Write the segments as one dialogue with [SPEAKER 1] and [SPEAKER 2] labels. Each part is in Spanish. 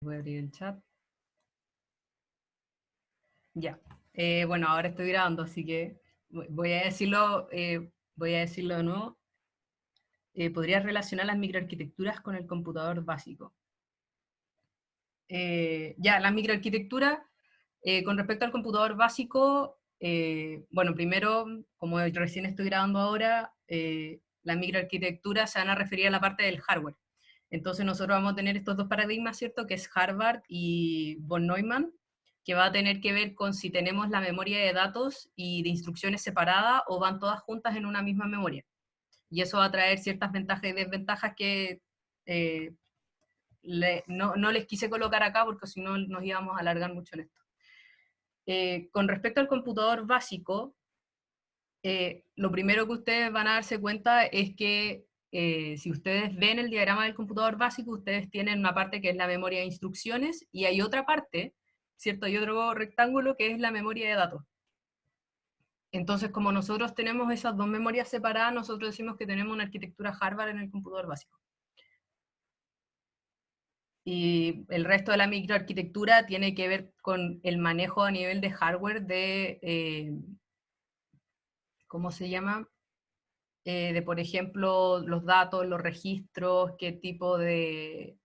[SPEAKER 1] Voy a abrir el chat. Ya. Bueno, ahora estoy grabando, así que voy a decirlo, de nuevo. ¿Podrías relacionar las microarquitecturas con el computador básico? Ya, la microarquitectura, con respecto al computador básico, bueno, primero, como recién estoy grabando ahora, las microarquitecturas se van a referir a la parte del hardware. Entonces nosotros vamos a tener estos dos paradigmas, ¿cierto? Que es Harvard y von Neumann, que va a tener que ver con si tenemos la memoria de datos y de instrucciones separada o van todas juntas en una misma memoria. Y eso va a traer ciertas ventajas y desventajas que eh, no les quise colocar acá porque si no nos íbamos a alargar mucho en esto. Con respecto al computador básico, lo primero que ustedes van a darse cuenta es que si ustedes ven el diagrama del computador básico, ustedes tienen una parte que es la memoria de instrucciones y hay otra parte, ¿cierto? Hay otro rectángulo que es la memoria de datos. Entonces, como nosotros tenemos esas dos memorias separadas, nosotros decimos que tenemos una arquitectura Harvard en el computador básico. Y el resto de la microarquitectura tiene que ver con el manejo a nivel de hardware de, ¿cómo se llama? De, por ejemplo, los datos, los registros, qué tipo de,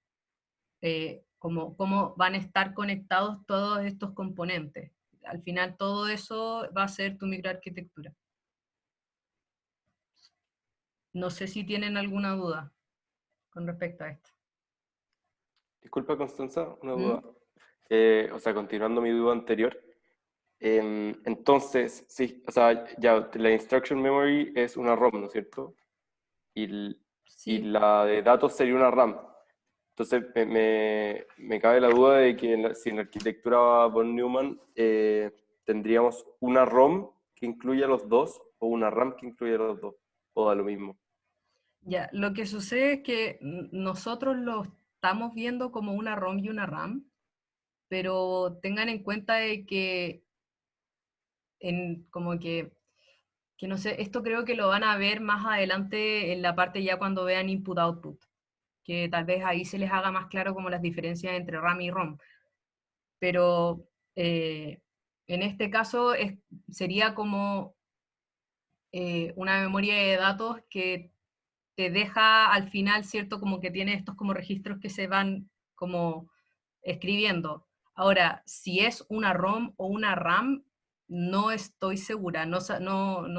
[SPEAKER 1] cómo van a estar conectados todos estos componentes. Al final todo eso va a ser tu microarquitectura. No sé si tienen alguna duda con respecto a esto.
[SPEAKER 2] Disculpa, Constanza, una duda.
[SPEAKER 1] ¿Mm?
[SPEAKER 2] O sea, continuando mi duda anterior. Entonces, sí, o sea, ya la instruction memory es una ROM, ¿no es cierto? Y
[SPEAKER 1] Sí.
[SPEAKER 2] la de datos sería una RAM. Entonces, me cabe la duda de que si en la arquitectura von Neumann tendríamos una ROM que incluya los dos o una RAM que incluya los dos, o da lo mismo.
[SPEAKER 1] Ya, lo que sucede es que nosotros lo estamos viendo como una ROM y una RAM, pero tengan en cuenta de que como que no sé, esto creo que lo van a ver más adelante en la parte ya cuando vean input-output, que tal vez ahí se les haga más claro como las diferencias entre RAM y ROM. Pero en este caso sería como una memoria de datos que te deja al final, ¿cierto? Como que tiene estos como registros que se van como escribiendo. Ahora, si es una ROM o una RAM, no estoy segura, no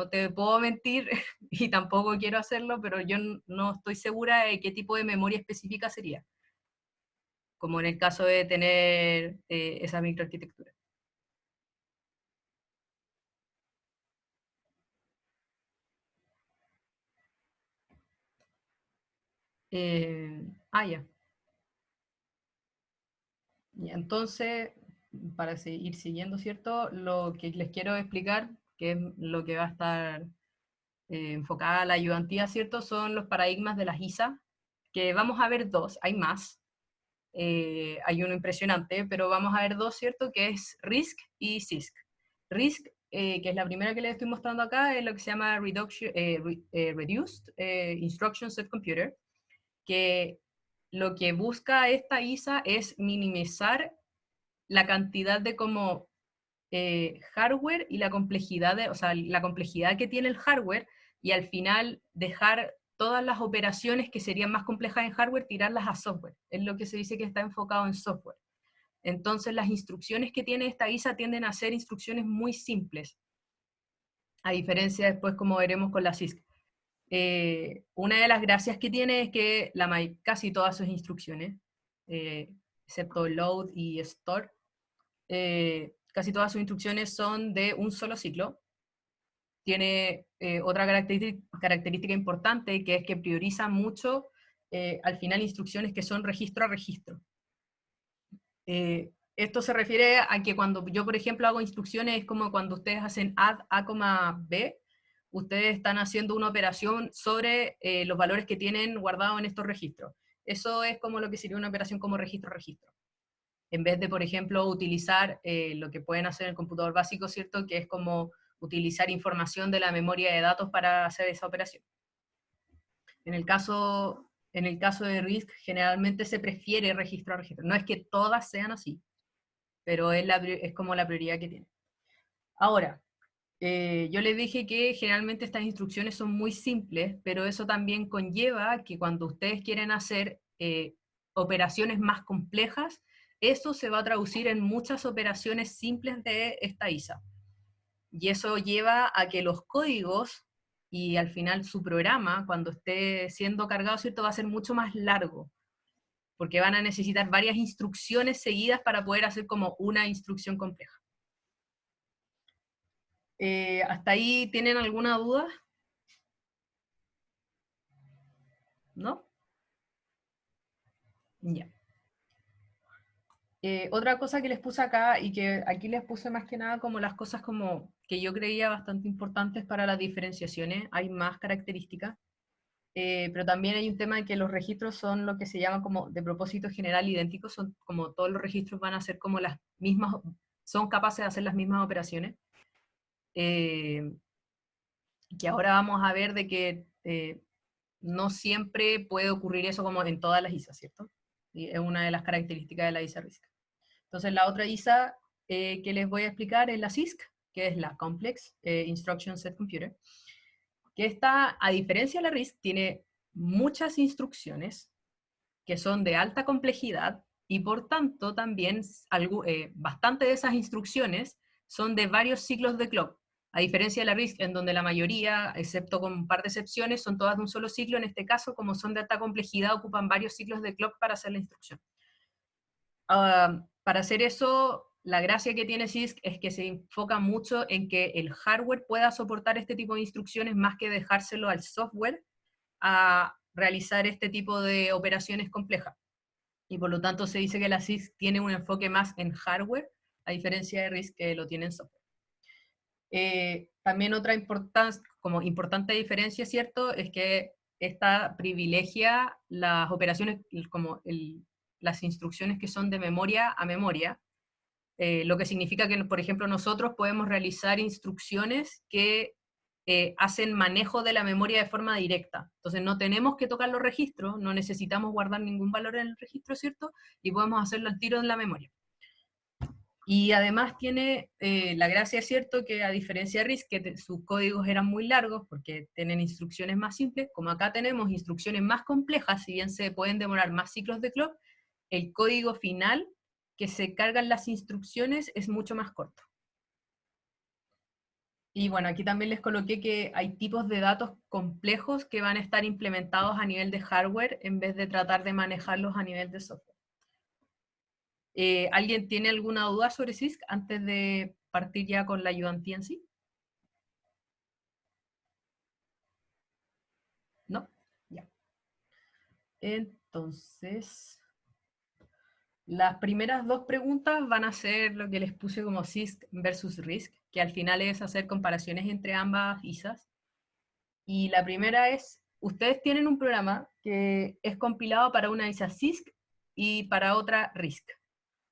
[SPEAKER 1] te puedo mentir y tampoco quiero hacerlo, pero yo no estoy segura de qué tipo de memoria específica sería, como en el caso de tener esa microarquitectura. Ya. Y entonces, para seguir siguiendo, ¿cierto? Lo que les quiero explicar, que es lo que va a estar enfocada a la ayudantía, ¿cierto? Son los paradigmas de las ISA, que vamos a ver dos, hay más, hay uno impresionante, pero vamos a ver dos, ¿cierto? Que es RISC y CISC. RISC, que es la primera que les estoy mostrando acá, es lo que se llama Reduced Instruction Set Computer, que lo que busca esta ISA es minimizar la cantidad de como hardware y la complejidad, o sea, la complejidad que tiene el hardware y al final dejar todas las operaciones que serían más complejas en hardware, tirarlas a software. Es lo que se dice que está enfocado en software. Entonces las instrucciones que tiene esta ISA tienden a ser instrucciones muy simples, a diferencia después como veremos con la CISC. Una de las gracias que tiene es que casi todas sus instrucciones, excepto load y store, casi todas sus instrucciones son de un solo ciclo. Tiene otra característica importante, que es que prioriza mucho al final instrucciones que son registro a registro. Esto se refiere a que cuando yo, por ejemplo, hago instrucciones, es como cuando ustedes hacen add a, b, ustedes están haciendo una operación sobre los valores que tienen guardados en estos registros. Eso es como lo que sería una operación como registro a registro. En vez de, por ejemplo, utilizar lo que pueden hacer en el computador básico, ¿cierto? Que es como utilizar información de la memoria de datos para hacer esa operación. En el caso en el caso de RISC, generalmente se prefiere registro a registro. No es que todas sean así, pero es como la prioridad que tiene. Ahora, yo les dije que generalmente estas instrucciones son muy simples, pero eso también conlleva que cuando ustedes quieren hacer operaciones más complejas, eso se va a traducir en muchas operaciones simples de esta ISA. Y eso lleva a que los códigos y al final su programa, cuando esté siendo cargado, ¿cierto?, va a ser mucho más largo, porque van a necesitar varias instrucciones seguidas para poder hacer como una instrucción compleja. ¿Hasta ahí tienen alguna duda? ¿No? Ya. Otra cosa que les puse acá, y que aquí les puse más que nada como las cosas como que yo creía bastante importantes para las diferenciaciones, hay más características, pero también hay un tema de que los registros son lo que se llama como de propósito general idénticos, son como todos los registros van a ser como las mismas, son capaces de hacer las mismas operaciones, que ahora vamos a ver de que no siempre puede ocurrir eso como en todas las ISA, ¿cierto? Y es una de las características de la ISA RISC. Entonces la otra ISA que les voy a explicar es la CISC, que es la Complex Instruction Set Computer, que esta, a diferencia de la RISC, tiene muchas instrucciones que son de alta complejidad y por tanto también bastante de esas instrucciones son de varios ciclos de clock. A diferencia de la RISC, en donde la mayoría, excepto con un par de excepciones, son todas de un solo ciclo, en este caso, como son de alta complejidad, ocupan varios ciclos de clock para hacer la instrucción. Para hacer eso, la gracia que tiene CISC es que se enfoca mucho en que el hardware pueda soportar este tipo de instrucciones más que dejárselo al software a realizar este tipo de operaciones complejas. Y por lo tanto se dice que la CISC tiene un enfoque más en hardware, a diferencia de RISC que lo tiene en software. También otra importante diferencia, ¿cierto?, es que esta privilegia las operaciones, como las instrucciones que son de memoria a memoria, lo que significa que, por ejemplo, nosotros podemos realizar instrucciones que hacen manejo de la memoria de forma directa. Entonces no tenemos que tocar los registros, no necesitamos guardar ningún valor en el registro, ¿cierto? Y podemos hacerlo al tiro en la memoria. Y además tiene la gracia, ¿cierto?, que a diferencia de RISC, que sus códigos eran muy largos porque tienen instrucciones más simples, como acá tenemos instrucciones más complejas, si bien se pueden demorar más ciclos de clock, el código final que se cargan las instrucciones es mucho más corto. Y bueno, aquí también les coloqué que hay tipos de datos complejos que van a estar implementados a nivel de hardware en vez de tratar de manejarlos a nivel de software. ¿Alguien tiene alguna duda sobre CISC antes de partir ya con la ayudantía en sí? ¿No? Ya. Entonces, las primeras dos preguntas van a ser lo que les puse como CISC versus RISC, que al final es hacer comparaciones entre ambas ISAs. Y la primera es, ustedes tienen un programa que es compilado para una ISA CISC y para otra RISC.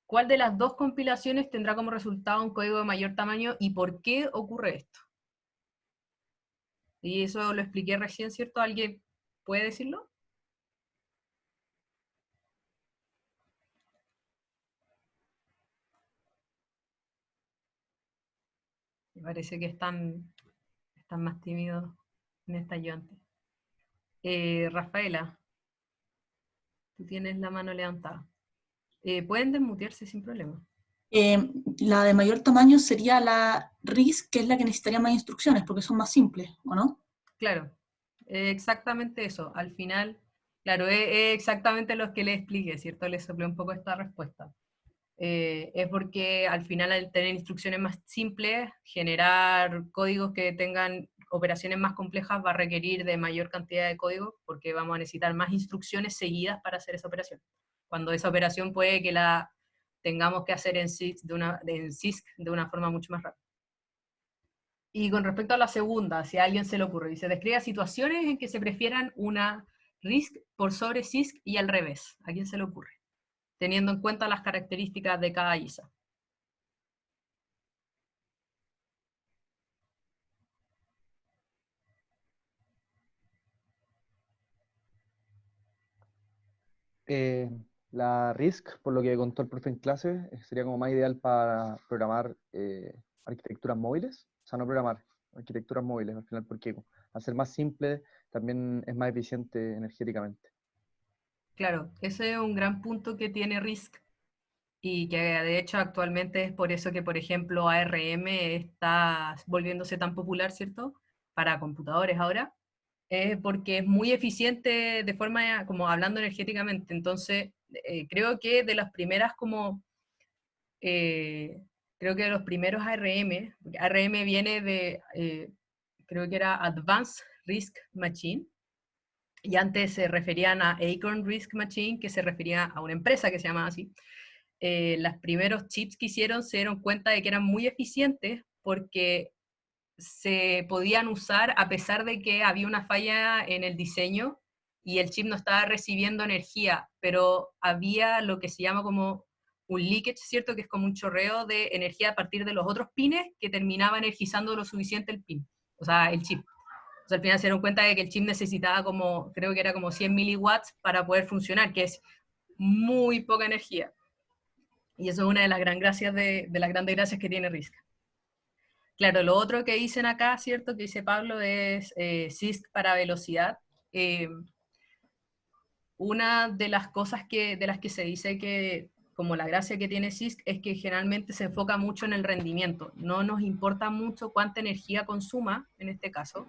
[SPEAKER 1] ¿Cuál de las dos compilaciones tendrá como resultado un código de mayor tamaño y por qué ocurre esto? Y eso lo expliqué recién, ¿cierto? ¿Alguien puede decirlo? Me parece que están más tímidos en esta ayudante. Rafaela, tú tienes la mano levantada. Pueden desmutearse sin problema.
[SPEAKER 3] La de mayor tamaño sería la RISC, que es la que necesitaría más instrucciones, porque son más simples, ¿o no?
[SPEAKER 1] Claro, exactamente eso. Al final, claro, es exactamente lo que le expliqué, ¿cierto? Le soplé un poco esta respuesta. Es porque al final, al tener instrucciones más simples, generar códigos que tengan operaciones más complejas va a requerir de mayor cantidad de código, porque vamos a necesitar más instrucciones seguidas para hacer esa operación. Cuando esa operación puede que la tengamos que hacer en CISC de una forma mucho más rápida. Y con respecto a la segunda, si a alguien se le ocurre, dice, describe situaciones en que se prefieran una RISC por sobre CISC y al revés. ¿A quién se le ocurre? Teniendo en cuenta las características de cada ISA.
[SPEAKER 4] La RISC, por lo que contó el profe en clase, sería como más ideal para programar arquitecturas móviles. O sea, no programar, arquitecturas móviles al final, porque al ser más simple también es más eficiente energéticamente.
[SPEAKER 1] Claro, ese es un gran punto que tiene RISC y que de hecho actualmente es por eso que, por ejemplo, ARM está volviéndose tan popular, ¿cierto? Para computadores ahora, porque es muy eficiente de forma, como hablando energéticamente. Entonces, creo que de las primeras como, eh, creo que de los primeros ARM, porque ARM viene de, creo que era Advanced Risk Machine, y antes se referían a Acorn Risk Machine, que se refería a una empresa que se llamaba así. Los primeros chips que hicieron se dieron cuenta de que eran muy eficientes porque se podían usar a pesar de que había una falla en el diseño y el chip no estaba recibiendo energía, pero había lo que se llama como un leakage, ¿cierto? Que es como un chorreo de energía a partir de los otros pines que terminaba energizando lo suficiente el pin, o sea, el chip. O sea, al final se dieron cuenta de que el chip necesitaba como, creo que era como 100 miliwatts para poder funcionar, que es muy poca energía. Y eso es una de las las grandes gracias que tiene RISC. Claro, lo otro que dicen acá, ¿cierto? Que dice Pablo es CISC para velocidad. Eh, una de las cosas de las que se dice que, como la gracia que tiene CISC, es que generalmente se enfoca mucho en el rendimiento. No nos importa mucho cuánta energía consuma, en este caso.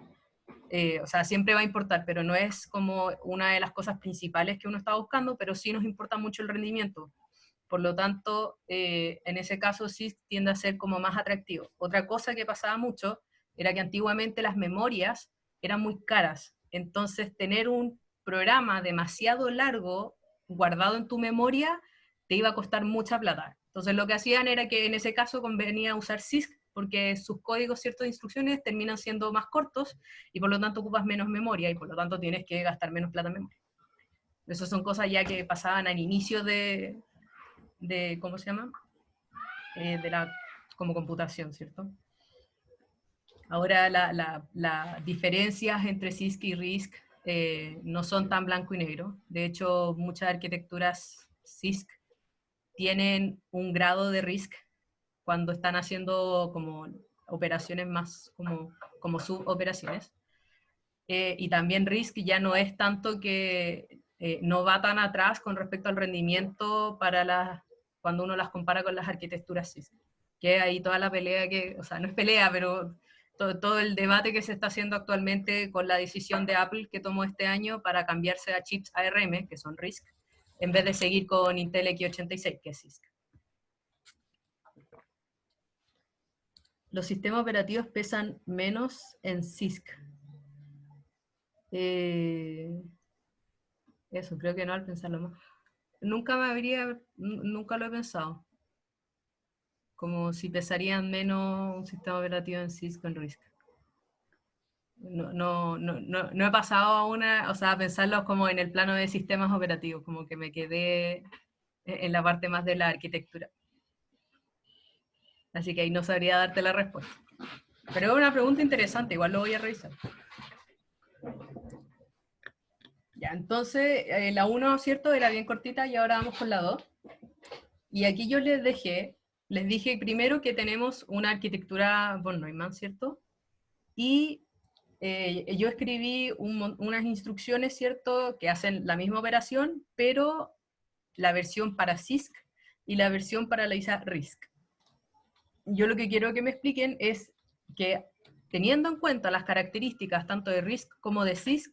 [SPEAKER 1] O sea, siempre va a importar, pero no es como una de las cosas principales que uno está buscando, pero sí nos importa mucho el rendimiento. Por lo tanto, en ese caso sí tiende a ser como más atractivo. Otra cosa que pasaba mucho era que antiguamente las memorias eran muy caras. Entonces, tener un programa demasiado largo guardado en tu memoria te iba a costar mucha plata. Entonces, lo que hacían era que en ese caso convenía usar CISC porque sus códigos, ciertas instrucciones terminan siendo más cortos y por lo tanto ocupas menos memoria y por lo tanto tienes que gastar menos plata en memoria. Esas son cosas ya que pasaban al inicio ¿cómo se llama? De la como computación, ¿cierto? Ahora las diferencias entre CISC y RISC no son tan blanco y negro. De hecho, muchas arquitecturas CISC tienen un grado de RISC cuando están haciendo como operaciones más como suboperaciones. Y también RISC ya no es tanto que no va tan atrás con respecto al rendimiento cuando uno las compara con las arquitecturas CISC. Que ahí toda la pelea que, o sea, no es pelea, pero todo el debate que se está haciendo actualmente con la decisión de Apple que tomó este año para cambiarse a chips ARM, que son RISC, en vez de seguir con Intel X86, que es CISC. Los sistemas operativos pesan menos en CISC. Eso, creo que no al pensarlo más. Nunca lo he pensado. Como si pesarían menos un sistema operativo en CISC con RISC. No he pasado a pensarlo como en el plano de sistemas operativos, como que me quedé en la parte más de la arquitectura. Así que ahí no sabría darte la respuesta. Pero es una pregunta interesante, igual lo voy a revisar. Ya, entonces la 1, ¿cierto? Era bien cortita y ahora vamos con la 2. Y aquí yo les dije primero que tenemos una arquitectura von Neumann, ¿cierto? Y yo escribí unas instrucciones, ¿cierto? Que hacen la misma operación, pero la versión para CISC y la versión para la ISA RISC. Yo lo que quiero que me expliquen es que, teniendo en cuenta las características tanto de RISC como de CISC,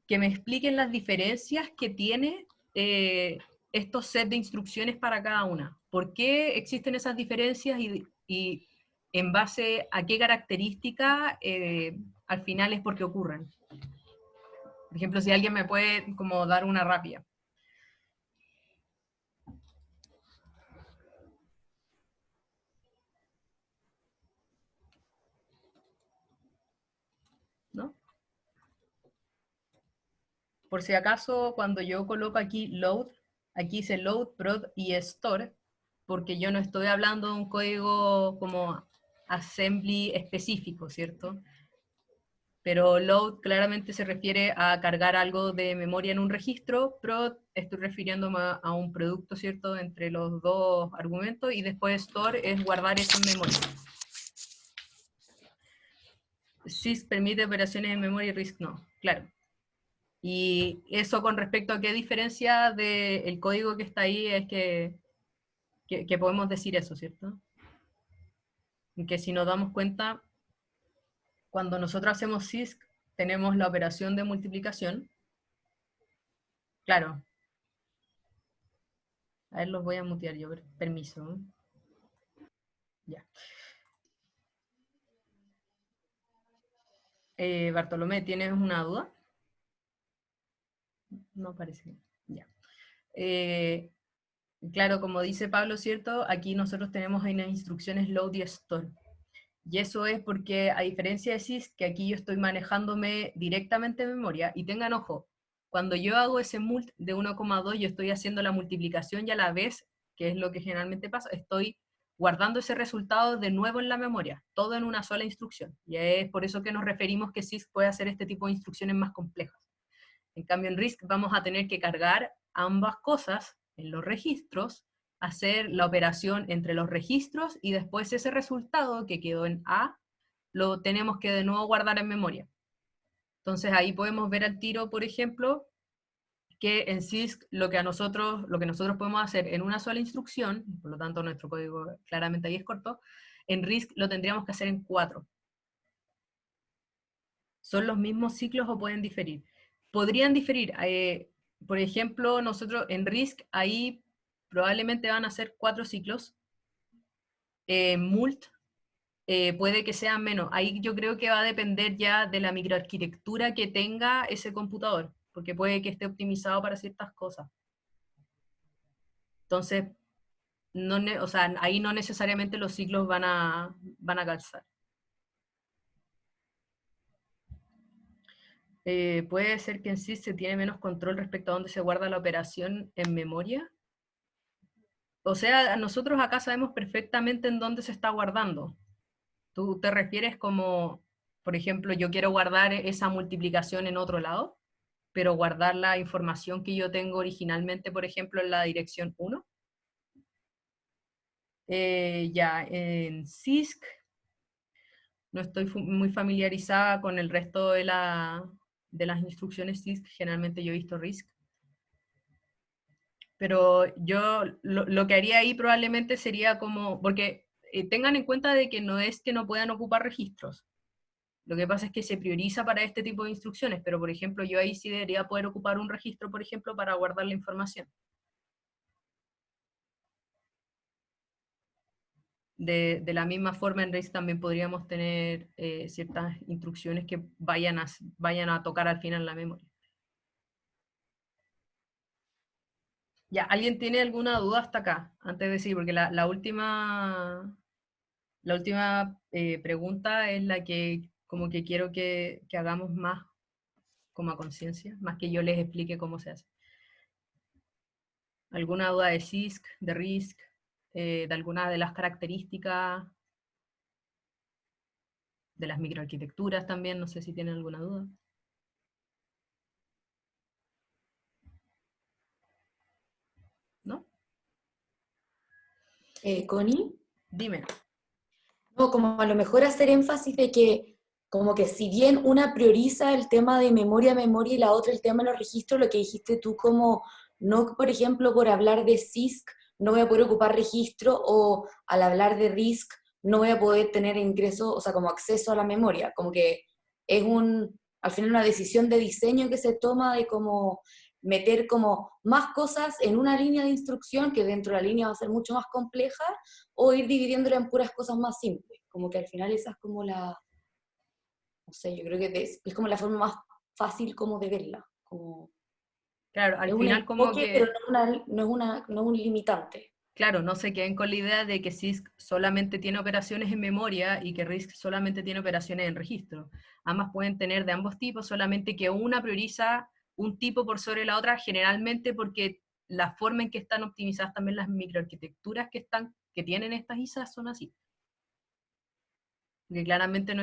[SPEAKER 1] que me expliquen las diferencias que tiene estos sets de instrucciones para cada una. ¿Por qué existen esas diferencias y en base a qué característica al final es porque ocurren? Por ejemplo, si alguien me puede como dar una rápida. ¿No? Por si acaso, cuando yo coloco aquí load, aquí dice load, prod y store, porque yo no estoy hablando de un código como assembly específico, ¿cierto? Pero load claramente se refiere a cargar algo de memoria en un registro, prod estoy refiriéndome a un producto, ¿cierto?, entre los dos argumentos, y después store es guardar eso en memoria. Sys permite operaciones en memoria y RISC no, claro. Y eso con respecto a qué diferencia del código que está ahí es que podemos decir eso, ¿cierto? Que si nos damos cuenta, cuando nosotros hacemos sys, tenemos la operación de multiplicación. Claro. A ver, los voy a mutear yo, permiso. Ya. Bartolomé, ¿tienes una duda? No parece. Ya. Claro, como dice Pablo, ¿cierto? Aquí nosotros tenemos unas instrucciones load y store. Y eso es porque, a diferencia de sys, que aquí yo estoy manejándome directamente en memoria, y tengan ojo, cuando yo hago ese mult de 1,2, yo estoy haciendo la multiplicación y a la vez, que es lo que generalmente pasa, estoy guardando ese resultado de nuevo en la memoria, todo en una sola instrucción. Y es por eso que nos referimos que sys puede hacer este tipo de instrucciones más complejas. En cambio, en RISC vamos a tener que cargar ambas cosas en los registros, hacer la operación entre los registros, y después ese resultado que quedó en A, lo tenemos que de nuevo guardar en memoria. Entonces ahí podemos ver al tiro, por ejemplo, que en CISC lo que nosotros podemos hacer en una sola instrucción, por lo tanto nuestro código claramente ahí es corto, en RISC lo tendríamos que hacer en 4. ¿Son los mismos ciclos o pueden diferir? Podrían diferir. Por ejemplo, nosotros en RISC ahí probablemente van a ser 4 ciclos. Mult puede que sean menos. Ahí yo creo que va a depender ya de la microarquitectura que tenga ese computador, porque puede que esté optimizado para ciertas cosas. Entonces, no, o sea, ahí no necesariamente los ciclos van a calzar. Puede ser que en sí se tiene menos control respecto a dónde se guarda la operación en memoria. O sea, nosotros acá sabemos perfectamente en dónde se está guardando. ¿Tú te refieres como, por ejemplo, yo quiero guardar esa multiplicación en otro lado, pero guardar la información que yo tengo originalmente, por ejemplo, en la dirección 1? Ya, en CISC no estoy muy familiarizada con el resto de las instrucciones CISC, generalmente yo he visto RISC. Pero yo lo que haría ahí probablemente sería como, porque tengan en cuenta de que no es que no puedan ocupar registros. Lo que pasa es que se prioriza para este tipo de instrucciones, pero por ejemplo yo ahí sí debería poder ocupar un registro, por ejemplo, para guardar la información. De la misma forma en RISC también podríamos tener ciertas instrucciones que vayan a tocar al final la memoria. Ya, ¿alguien tiene alguna duda hasta acá? Antes de decir, porque la última pregunta es la que como que quiero que hagamos más como a conciencia, más que yo les explique cómo se hace. ¿Alguna duda de CISC, de RISC, de alguna de las características, de las microarquitecturas también? No sé si tienen alguna duda. ¿No?
[SPEAKER 5] Connie.
[SPEAKER 1] Dime.
[SPEAKER 5] No, como a lo mejor hacer énfasis de que, como que si bien una prioriza el tema de memoria y la otra el tema de los registros, lo que dijiste tú como, no, por ejemplo, por hablar de CISC, no voy a poder ocupar registro, o al hablar de RISC, no voy a poder tener ingreso, o sea, como acceso a la memoria, como que es al final una decisión de diseño que se toma de como meter como más cosas en una línea de instrucción que dentro de la línea va a ser mucho más compleja, o ir dividiéndola en puras cosas más simples. Como que al final esa es como no sé, yo creo que es como la forma más fácil como de verla. Como,
[SPEAKER 1] Claro, al
[SPEAKER 5] es un
[SPEAKER 1] final como
[SPEAKER 5] enfoque,
[SPEAKER 1] que,
[SPEAKER 5] pero no es un limitante.
[SPEAKER 1] claro, no se queden con la idea de que CISC solamente tiene operaciones en memoria y que RISC solamente tiene operaciones en registro. Ambas pueden tener de ambos tipos, solamente que una prioriza un tipo por sobre la otra, generalmente porque la forma en que están optimizadas también las microarquitecturas que tienen estas ISAs son así. Porque claramente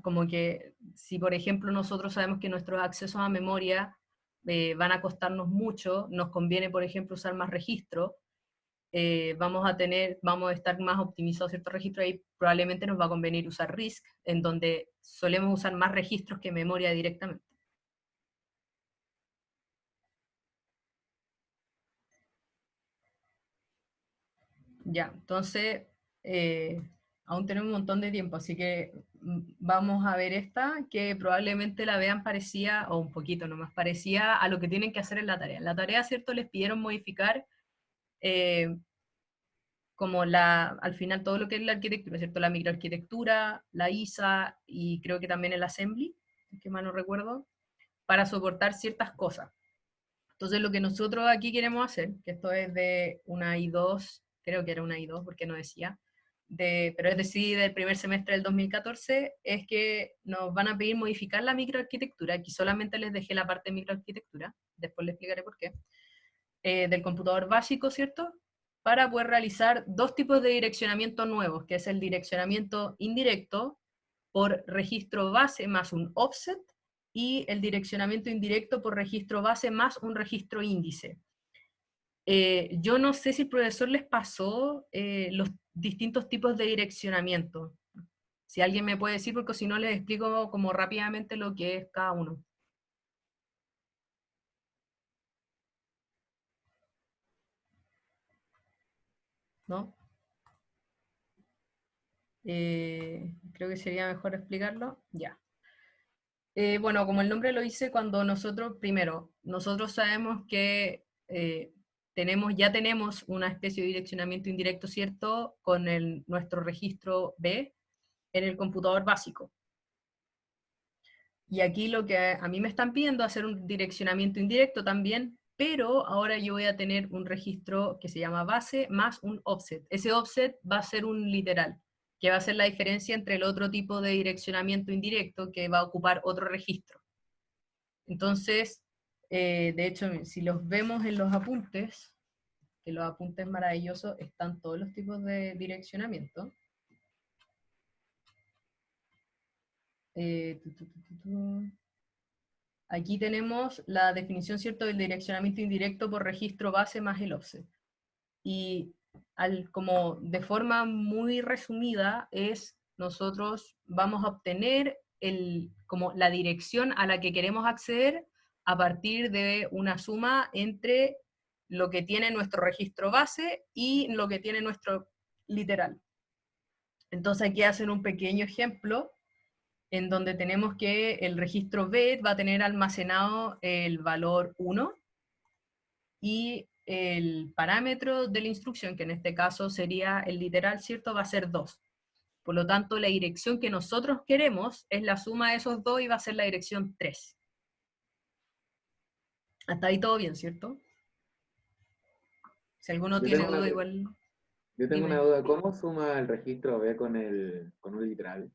[SPEAKER 1] como que si por ejemplo nosotros sabemos que nuestros accesos a memoria van a costarnos mucho, nos conviene por ejemplo usar más registros, vamos a estar más optimizados ciertos registros, y probablemente nos va a convenir usar RISC, en donde solemos usar más registros que memoria directamente. Ya, entonces, aún tenemos un montón de tiempo, así que vamos a ver esta, que probablemente la vean parecida, o un poquito nomás, parecida a lo que tienen que hacer en la tarea. En la tarea, ¿cierto? Les pidieron modificar como al final todo lo que es la arquitectura, ¿cierto? La microarquitectura, la ISA, y creo que también el assembly, que mal no recuerdo, para soportar ciertas cosas. Entonces lo que nosotros aquí queremos hacer, que esto es de una I2, creo que era una I2 porque no decía, pero es decir, del primer semestre del 2014, es que nos van a pedir modificar la microarquitectura. Aquí solamente les dejé la parte de microarquitectura, después les explicaré por qué, del computador básico, ¿cierto? Para poder realizar dos tipos de direccionamiento nuevos, que es el direccionamiento indirecto por registro base más un offset, y el direccionamiento indirecto por registro base más un registro índice. Yo no sé si el profesor les pasó los distintos tipos de direccionamiento. Si alguien me puede decir, porque si no les explico como rápidamente lo que es cada uno. ¿No? Creo que sería mejor explicarlo. Ya. Bueno, como el nombre lo dice, cuando nosotros sabemos que ya tenemos una especie de direccionamiento indirecto, ¿cierto? Con nuestro registro B en el computador básico. Y aquí lo que a mí me están pidiendo es hacer un direccionamiento indirecto también, pero ahora yo voy a tener un registro que se llama base más un offset. Ese offset va a ser un literal, que va a ser la diferencia entre el otro tipo de direccionamiento indirecto que va a ocupar otro registro. Entonces, de hecho, si los vemos en los apuntes, que los apuntes maravillosos, están todos los tipos de direccionamiento. Aquí tenemos la definición, ¿cierto?, del direccionamiento indirecto por registro base más el offset. Y como de forma muy resumida nosotros vamos a obtener como la dirección a la que queremos acceder a partir de una suma entre lo que tiene nuestro registro base y lo que tiene nuestro literal. Entonces aquí hacen un pequeño ejemplo en donde tenemos que el registro B va a tener almacenado el valor 1, y el parámetro de la instrucción, que en este caso sería el literal, ¿cierto?, va a ser 2. Por lo tanto, la dirección que nosotros queremos es la suma de esos dos y va a ser la dirección 3. Hasta ahí todo bien, ¿cierto? Si alguno tiene duda, igual...
[SPEAKER 6] Yo tengo
[SPEAKER 1] dime.
[SPEAKER 6] una duda, ¿cómo suma el registro B con un literal?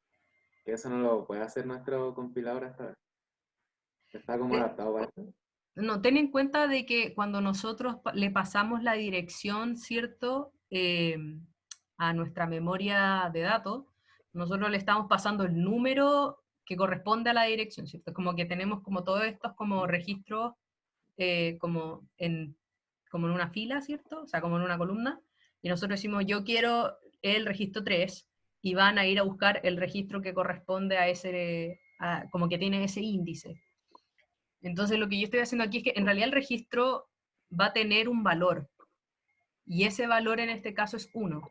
[SPEAKER 6] Que eso no lo puede hacer nuestro compilador hasta ahora. ¿Está como adaptado para eso?
[SPEAKER 1] No, ten en cuenta de que cuando nosotros le pasamos la dirección, ¿cierto?, a nuestra memoria de datos, nosotros le estamos pasando el número que corresponde a la dirección, ¿cierto? Es como que tenemos como todos estos como registros como en una fila, ¿cierto? O sea, como en una columna, y nosotros decimos, yo quiero el registro 3, y van a ir a buscar el registro que corresponde a ese, como que tiene ese índice. Entonces lo que yo estoy haciendo aquí es que en realidad el registro va a tener un valor, y ese valor en este caso es 1.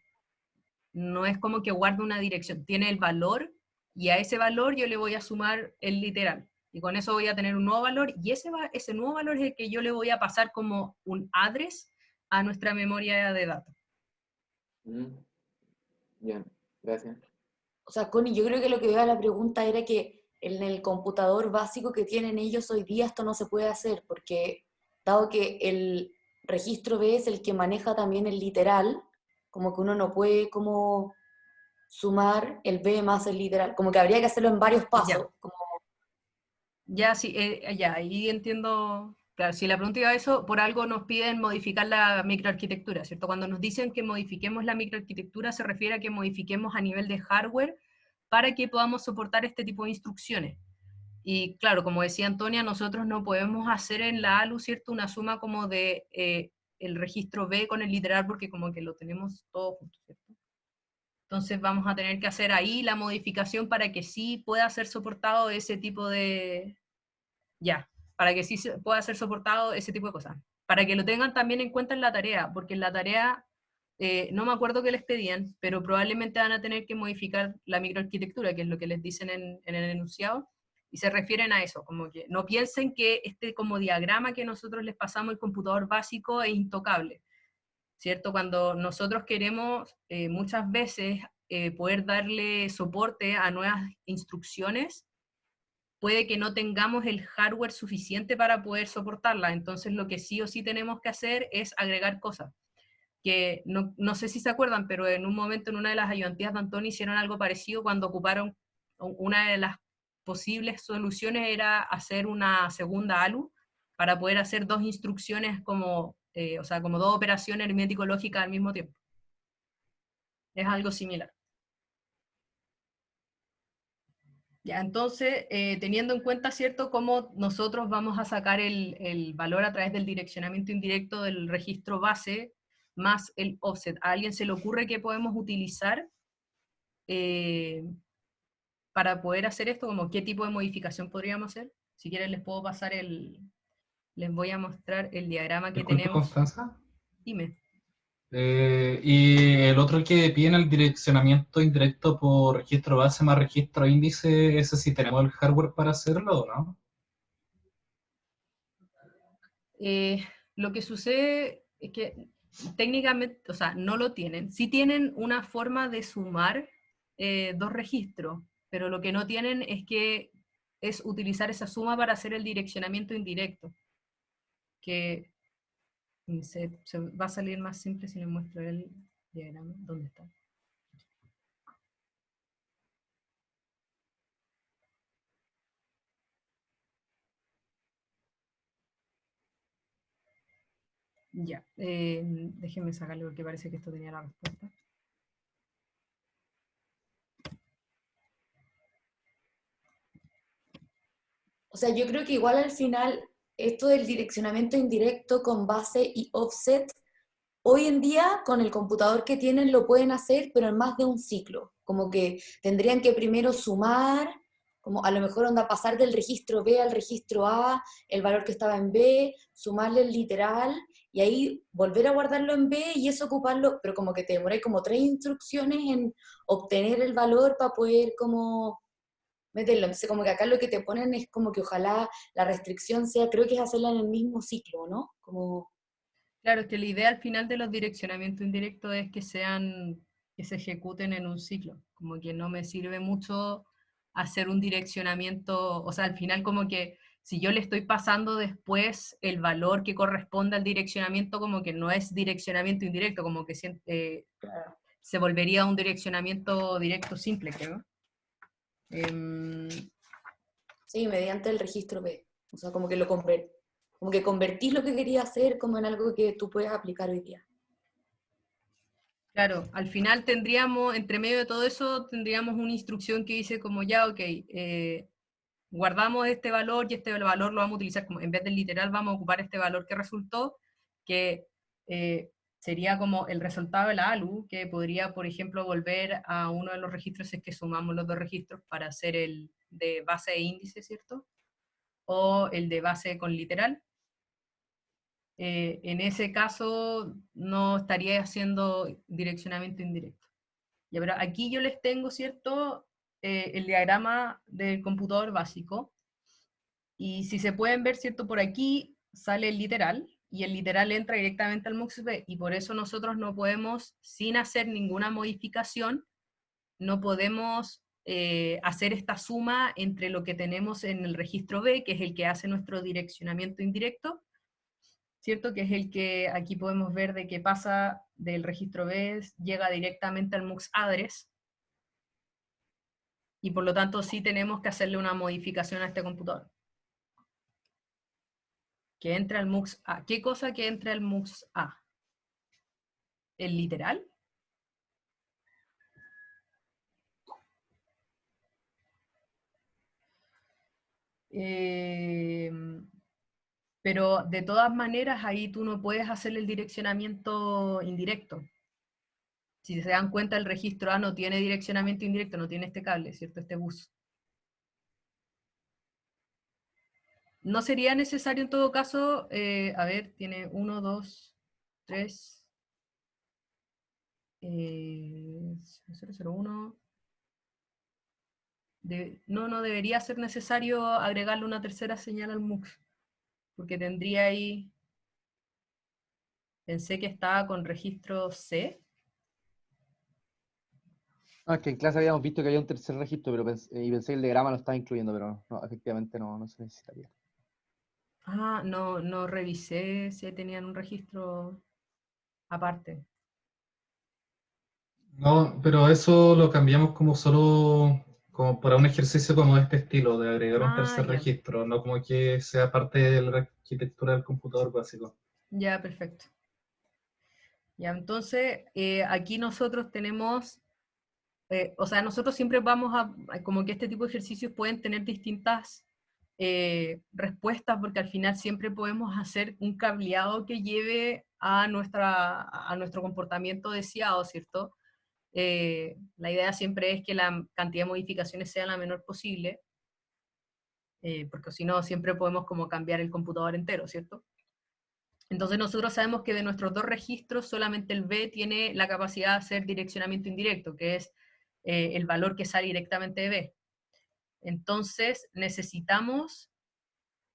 [SPEAKER 1] No es como que guarde una dirección, tiene el valor, y a ese valor yo le voy a sumar el literal. Y con eso voy a tener un nuevo valor, y ese nuevo valor es el que yo le voy a pasar como un address a nuestra memoria de datos.
[SPEAKER 6] Bien, gracias.
[SPEAKER 5] O sea, Connie, yo creo que lo que iba a la pregunta era que en el computador básico que tienen ellos hoy día esto no se puede hacer, porque dado que el registro B es el que maneja también el literal, como que uno no puede como sumar el B más el literal, como que habría que hacerlo en varios pasos.
[SPEAKER 1] Ya, sí, ya, ahí entiendo. Claro, si la pregunta iba a eso, por algo nos piden modificar la microarquitectura, ¿cierto? Cuando nos dicen que modifiquemos la microarquitectura, se refiere a que modifiquemos a nivel de hardware para que podamos soportar este tipo de instrucciones. Y claro, como decía Antonia, nosotros no podemos hacer en la ALU, ¿cierto?, una suma como de el registro B con el literal, porque como que lo tenemos todo junto, ¿cierto? Entonces vamos a tener que hacer ahí la modificación para que sí pueda ser soportado ese tipo de... para que sí pueda ser soportado ese tipo de cosas. Para que lo tengan también en cuenta en la tarea, porque en la tarea, no me acuerdo qué les pedían, pero probablemente van a tener que modificar la microarquitectura, que es lo que les dicen en el enunciado, y se refieren a eso, como que no piensen que este como diagrama que nosotros les pasamos el computador básico es intocable, ¿cierto? Cuando nosotros queremos muchas veces poder darle soporte a nuevas instrucciones, puede que no tengamos el hardware suficiente para poder soportarla, entonces lo que sí o sí tenemos que hacer es agregar cosas, que no sé si se acuerdan, pero en un momento en una de las ayudantías de Antonio hicieron algo parecido cuando ocuparon, una de las posibles soluciones era hacer una segunda ALU para poder hacer dos instrucciones como, o sea, como dos operaciones aritmético-lógicas al mismo tiempo. Es algo similar. Ya, entonces, teniendo en cuenta, ¿cierto?, cómo nosotros vamos a sacar el valor a través del direccionamiento indirecto del registro base más el offset. ¿A alguien se le ocurre que podemos utilizar para poder hacer esto? Como qué tipo de modificación podríamos hacer. Si quieren les puedo pasar les voy a mostrar el diagrama que
[SPEAKER 7] Disculpe,
[SPEAKER 1] tenemos.
[SPEAKER 7] Constanza.
[SPEAKER 1] Dime.
[SPEAKER 7] Y el otro que piden el direccionamiento indirecto por registro base más registro índice, ese sí tenemos el hardware para hacerlo, ¿o no?
[SPEAKER 1] Lo que sucede es que técnicamente, o sea, no lo tienen. Sí tienen una forma de sumar dos registros, pero lo que no tienen es que es utilizar esa suma para hacer el direccionamiento indirecto, que se va a salir más simple si les muestro el diagrama. ¿Dónde está? Ya, déjenme sacarle porque parece que esto tenía la respuesta.
[SPEAKER 5] O sea, yo creo que igual al final esto del direccionamiento indirecto con base y offset, hoy en día con el computador que tienen lo pueden hacer, pero en más de un ciclo. Como que tendrían que primero sumar, como a lo mejor onda pasar del registro B al registro A, el valor que estaba en B, sumarle el literal, y ahí volver a guardarlo en B y eso ocuparlo, pero como que te demoré como 3 instrucciones en obtener el valor para poder como meterlo. Entonces como que acá lo que te ponen es como que ojalá la restricción sea, creo que es hacerla en el mismo ciclo, ¿no? Como...
[SPEAKER 1] Claro, es que la idea al final de los direccionamientos indirectos es que que se ejecuten en un ciclo. Como que no me sirve mucho hacer un direccionamiento, o sea, al final como que si yo le estoy pasando después el valor que corresponde al direccionamiento, como que no es direccionamiento indirecto, como que se volvería un direccionamiento directo simple, creo.
[SPEAKER 5] Sí, mediante el registro B. O sea, como que como que convertís lo que quería hacer como en algo que tú puedes aplicar hoy día.
[SPEAKER 1] Claro, al final tendríamos, entre medio de todo eso, tendríamos una instrucción que dice como ya, ok, guardamos este valor y este valor lo vamos a utilizar como, en vez del literal vamos a ocupar este valor que resultó, que sería como el resultado de la ALU, que podría, por ejemplo, volver a uno de los registros si es que sumamos los dos registros para hacer el de base e índice, ¿cierto? O el de base con literal. En ese caso no estaría haciendo direccionamiento indirecto. Ya, pero aquí yo les tengo, ¿cierto? El diagrama del computador básico, y si se pueden ver, ¿cierto? Por aquí sale el literal, y el literal entra directamente al MUX-B, y por eso nosotros no podemos, sin hacer ninguna modificación, no podemos hacer esta suma entre lo que tenemos en el registro B, que es el que hace nuestro direccionamiento indirecto, ¿cierto? Que es el que aquí podemos ver de que pasa del registro B, llega directamente al MUX address, y por lo tanto sí tenemos que hacerle una modificación a este computador. Que entre al MUX A. ¿Qué cosa que entre al MUX A? ¿El literal? Pero de todas maneras ahí tú no puedes hacer el direccionamiento indirecto. Si se dan cuenta, el registro A no tiene direccionamiento indirecto, no tiene este cable, ¿cierto? Este bus. No sería necesario en todo caso, a ver, tiene 1, 2, 3, 001. No debería ser necesario agregarle una tercera señal al MUX, porque tendría ahí, pensé que estaba con registro C.
[SPEAKER 4] No, es que en clase habíamos visto que había un tercer registro, pero y pensé que el de grama lo estaba incluyendo, pero no, efectivamente no se necesitaría.
[SPEAKER 1] Ah, no revisé si tenían un registro aparte.
[SPEAKER 7] No, pero eso lo cambiamos como solo como para un ejercicio como de este estilo, de agregar un tercer
[SPEAKER 1] Ya.
[SPEAKER 7] registro, no como que sea parte de la arquitectura del computador básico.
[SPEAKER 1] Ya, perfecto. Ya, entonces, aquí nosotros tenemos, o sea, nosotros siempre vamos como que este tipo de ejercicios pueden tener distintas respuestas, porque al final siempre podemos hacer un cableado que lleve a nuestro comportamiento deseado, ¿cierto? La idea siempre es que la cantidad de modificaciones sea la menor posible, porque si no, siempre podemos como cambiar el computador entero, ¿cierto? Entonces nosotros sabemos que de nuestros dos registros solamente el B tiene la capacidad de hacer direccionamiento indirecto, que es el valor que sale directamente de B. Entonces necesitamos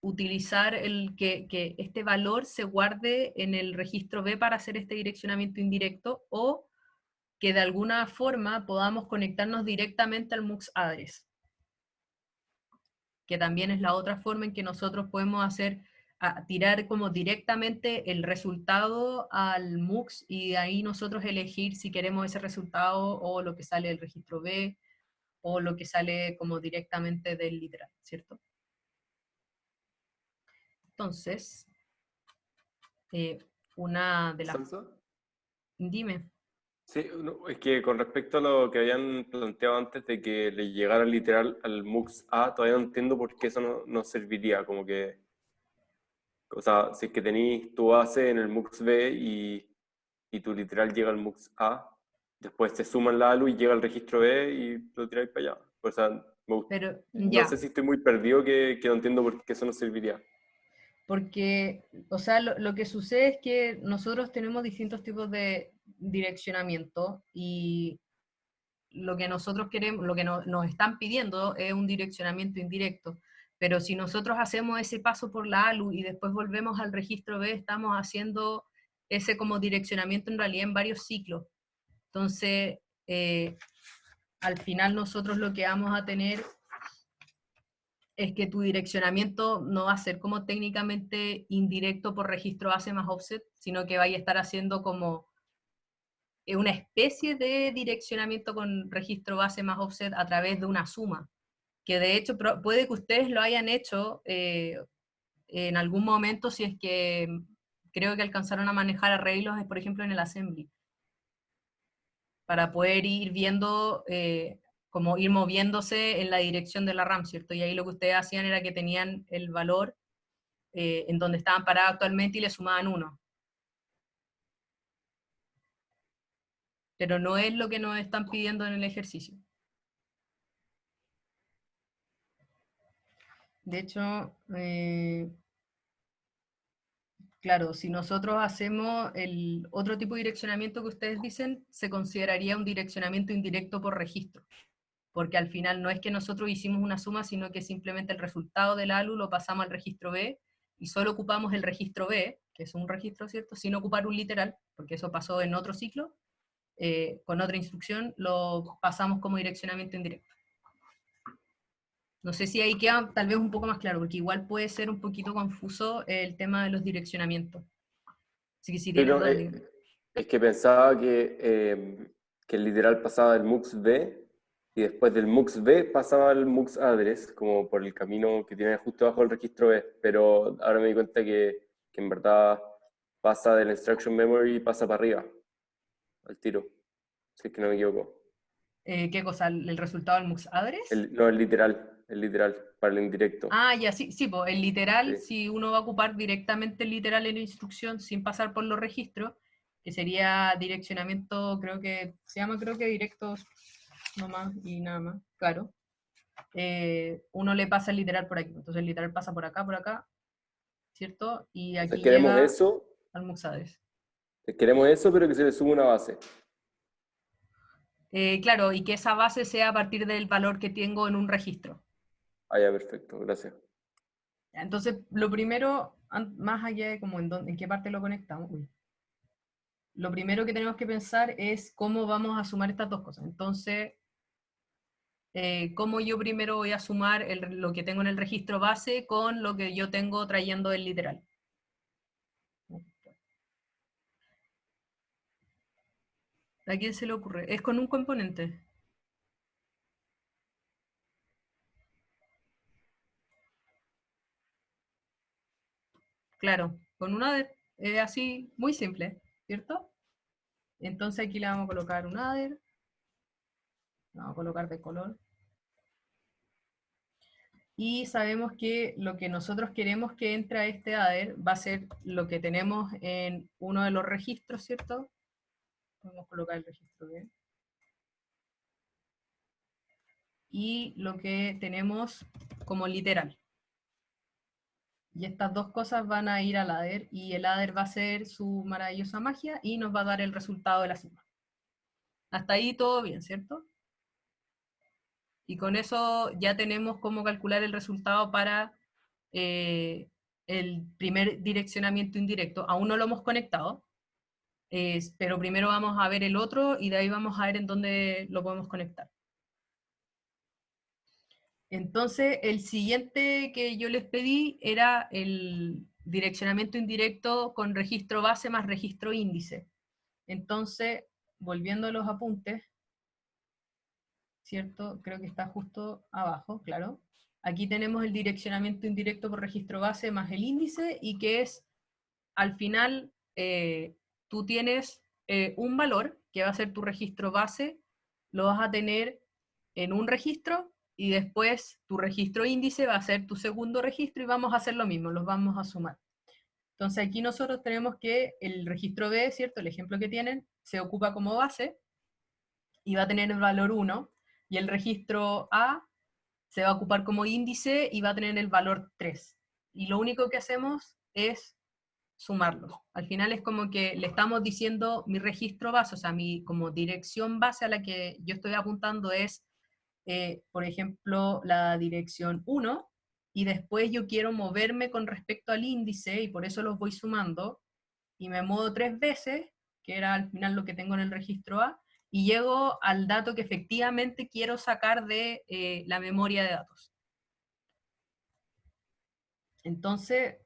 [SPEAKER 1] utilizar que este valor se guarde en el registro B para hacer este direccionamiento indirecto, o que de alguna forma podamos conectarnos directamente al MUX address, que también es la otra forma en que nosotros podemos tirar como directamente el resultado al MUX, y de ahí nosotros elegir si queremos ese resultado o lo que sale del registro B, o lo que sale como directamente del literal, ¿cierto? Entonces, una de las...
[SPEAKER 2] ¿Sansa?
[SPEAKER 1] Dime.
[SPEAKER 2] Sí, no, es que con respecto a lo que habían planteado antes de que le llegara literal al MUX A, todavía no entiendo por qué eso no serviría. Como que, o sea, si es que tenéis tu base en el MUX B y tu literal llega al MUX A, después se suman la ALU y llega al registro B y lo tiráis para allá. O sea,
[SPEAKER 1] Pero
[SPEAKER 2] no
[SPEAKER 1] ya,
[SPEAKER 2] sé si estoy muy perdido que no entiendo por qué eso no serviría.
[SPEAKER 1] porque, o sea, lo que sucede es que nosotros tenemos distintos tipos de direccionamiento, y lo que nosotros queremos, lo que nos están pidiendo es un direccionamiento indirecto. Pero si nosotros hacemos ese paso por la ALU y después volvemos al registro B, estamos haciendo ese como direccionamiento en realidad en varios ciclos. Entonces, al final nosotros lo que vamos a tener es que tu direccionamiento no va a ser como técnicamente indirecto por registro base más offset, sino que vaya a estar haciendo como una especie de direccionamiento con registro base más offset a través de una suma, que de hecho puede que ustedes lo hayan hecho en algún momento, si es que creo que alcanzaron a manejar arreglos, por ejemplo, en el assembly, para poder ir viendo como ir moviéndose en la dirección de la RAM, ¿cierto? Y ahí lo que ustedes hacían era que tenían el valor en donde estaban parados actualmente y le sumaban 1. Pero no es lo que nos están pidiendo en el ejercicio. De hecho, claro, si nosotros hacemos el otro tipo de direccionamiento que ustedes dicen, se consideraría un direccionamiento indirecto por registro, porque al final no es que nosotros hicimos una suma, sino que simplemente el resultado del ALU lo pasamos al registro B, y solo ocupamos el registro B, que es un registro, ¿cierto?, sin ocupar un literal, porque eso pasó en otro ciclo, con otra instrucción lo pasamos como direccionamiento indirecto. No sé si ahí queda tal vez un poco más claro, porque igual puede ser un poquito confuso el tema de los direccionamientos. Así que si
[SPEAKER 2] Sí,
[SPEAKER 1] tienes
[SPEAKER 2] no,
[SPEAKER 1] dudas, dígame.
[SPEAKER 2] es que pensaba que el literal pasaba del MUX B y después del MUX B pasaba al MUX address, como por el camino que tiene justo abajo el registro B, pero ahora me di cuenta que en verdad pasa del instruction memory y pasa para arriba, al tiro, si es que no me equivoco.
[SPEAKER 1] ¿Qué cosa? ¿El resultado del MUX address?
[SPEAKER 2] No, el literal. el literal, para el indirecto.
[SPEAKER 1] Ah, ya, sí, sí, pues el literal,
[SPEAKER 2] Sí.
[SPEAKER 1] si uno va a ocupar directamente el literal en la instrucción sin pasar por los registros, que sería direccionamiento, creo que directos nomás y nada más, claro. Uno le pasa el literal por aquí, entonces el literal pasa por acá, ¿cierto? Y
[SPEAKER 2] Entonces
[SPEAKER 1] aquí
[SPEAKER 2] queremos
[SPEAKER 1] llega
[SPEAKER 2] eso,
[SPEAKER 1] al Muxades.
[SPEAKER 2] pero que se le sume una base.
[SPEAKER 1] Claro, y que esa base sea a partir del valor que tengo en un registro.
[SPEAKER 2] Ah, ya, perfecto, gracias.
[SPEAKER 1] Entonces, lo primero, más allá de como en qué parte lo conectamos, lo primero que tenemos que pensar es cómo vamos a sumar estas dos cosas. Entonces, cómo yo primero voy a sumar lo que tengo en el registro base con lo que yo tengo trayendo del literal. ¿A quién se le ocurre? Es con un componente. Claro, con una así, muy simple, ¿cierto? Entonces aquí le vamos a colocar un adder, vamos a colocar de color. Y sabemos que lo que nosotros queremos que entre a este adder va a ser lo que tenemos en uno de los registros, ¿cierto? Podemos colocar el registro bien. Y lo que tenemos como literal. Y estas dos cosas van a ir al adder, y el adder va a hacer su maravillosa magia y nos va a dar el resultado de la suma. Hasta ahí todo bien, ¿cierto? Y con eso ya tenemos cómo calcular el resultado para el primer direccionamiento indirecto. Aún no lo hemos conectado, pero primero vamos a ver el otro y de ahí vamos a ver en dónde lo podemos conectar. Entonces, el siguiente que yo les pedí era el direccionamiento indirecto con registro base más registro índice. Entonces, volviendo a los apuntes, ¿cierto? Creo que está justo abajo, claro. Aquí tenemos el direccionamiento indirecto por registro base más el índice, y que es, al final, tú tienes un valor que va a ser tu registro base, lo vas a tener en un registro, y después tu registro índice va a ser tu segundo registro, y vamos a hacer lo mismo, los vamos a sumar. Entonces aquí nosotros tenemos que el registro B, ¿cierto? El ejemplo que tienen, se ocupa como base, y va a tener el valor 1, y el registro A se va a ocupar como índice y va a tener el valor 3. Y lo único que hacemos es sumarlos. Al final es como que le estamos diciendo mi registro base, o sea, mi como dirección base a la que yo estoy apuntando es, por ejemplo, la dirección 1, y después yo quiero moverme con respecto al índice, y por eso los voy sumando, y me muevo 3 veces, que era al final lo que tengo en el registro A, y llego al dato que efectivamente quiero sacar de la memoria de datos. Entonces,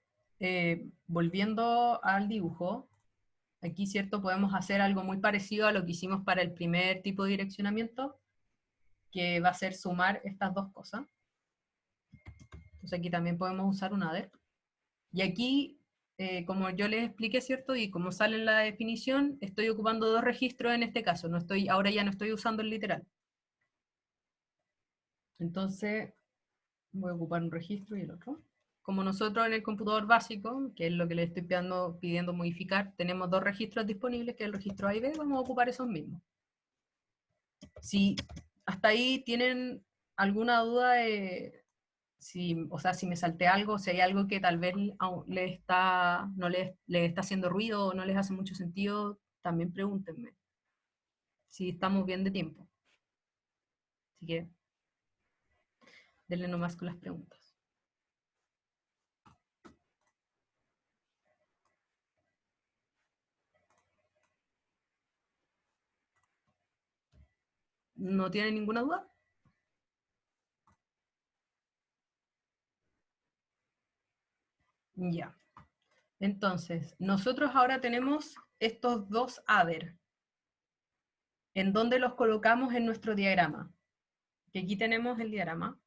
[SPEAKER 1] volviendo al dibujo, aquí, ¿cierto? Podemos hacer algo muy parecido a lo que hicimos para el primer tipo de direccionamiento, que va a ser sumar estas dos cosas. Entonces aquí también podemos usar un adder. Y aquí, como yo les expliqué, ¿cierto? Y como sale en la definición, estoy ocupando dos registros en este caso. Ahora ya no estoy usando el literal. Entonces, voy a ocupar un registro y el otro. Como nosotros en el computador básico, que es lo que les estoy pidiendo modificar, tenemos dos registros disponibles, que es el registro A y B, vamos a ocupar esos mismos. Si hasta ahí tienen alguna duda de o sea, si me salté algo, si hay algo que tal vez no les está haciendo ruido o no les hace mucho sentido, también pregúntenme. Si estamos bien de tiempo. Así que denle nomás con las preguntas. ¿No tienen ninguna duda? Ya. Entonces, nosotros ahora tenemos estos dos adder. ¿En dónde los colocamos en nuestro diagrama? Que aquí tenemos el diagrama.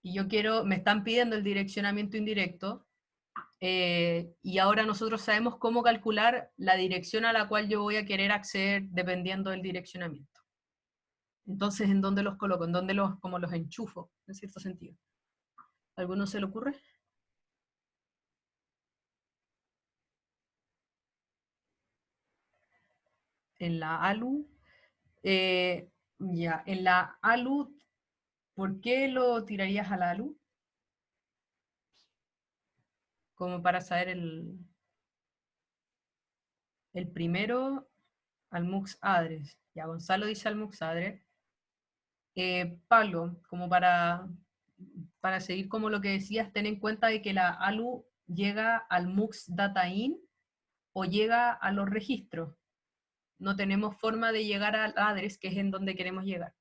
[SPEAKER 1] Y me están pidiendo el direccionamiento indirecto, y ahora nosotros sabemos cómo calcular la dirección a la cual yo voy a querer acceder dependiendo del direccionamiento. Entonces, ¿en dónde los coloco? ¿En dónde como los enchufo, en cierto sentido? ¿Alguno se le ocurre? En la ALU. Ya, en la ALU, ¿por qué lo tirarías a la ALU? Como para saber el primero, al MUX Adres. Ya, Gonzalo dice al MUX Adres. Pablo, como para seguir como lo que decías, ten en cuenta de que la ALU llega al MUX Data In o llega a los registros. No tenemos forma de llegar al address, que es en donde queremos llegar.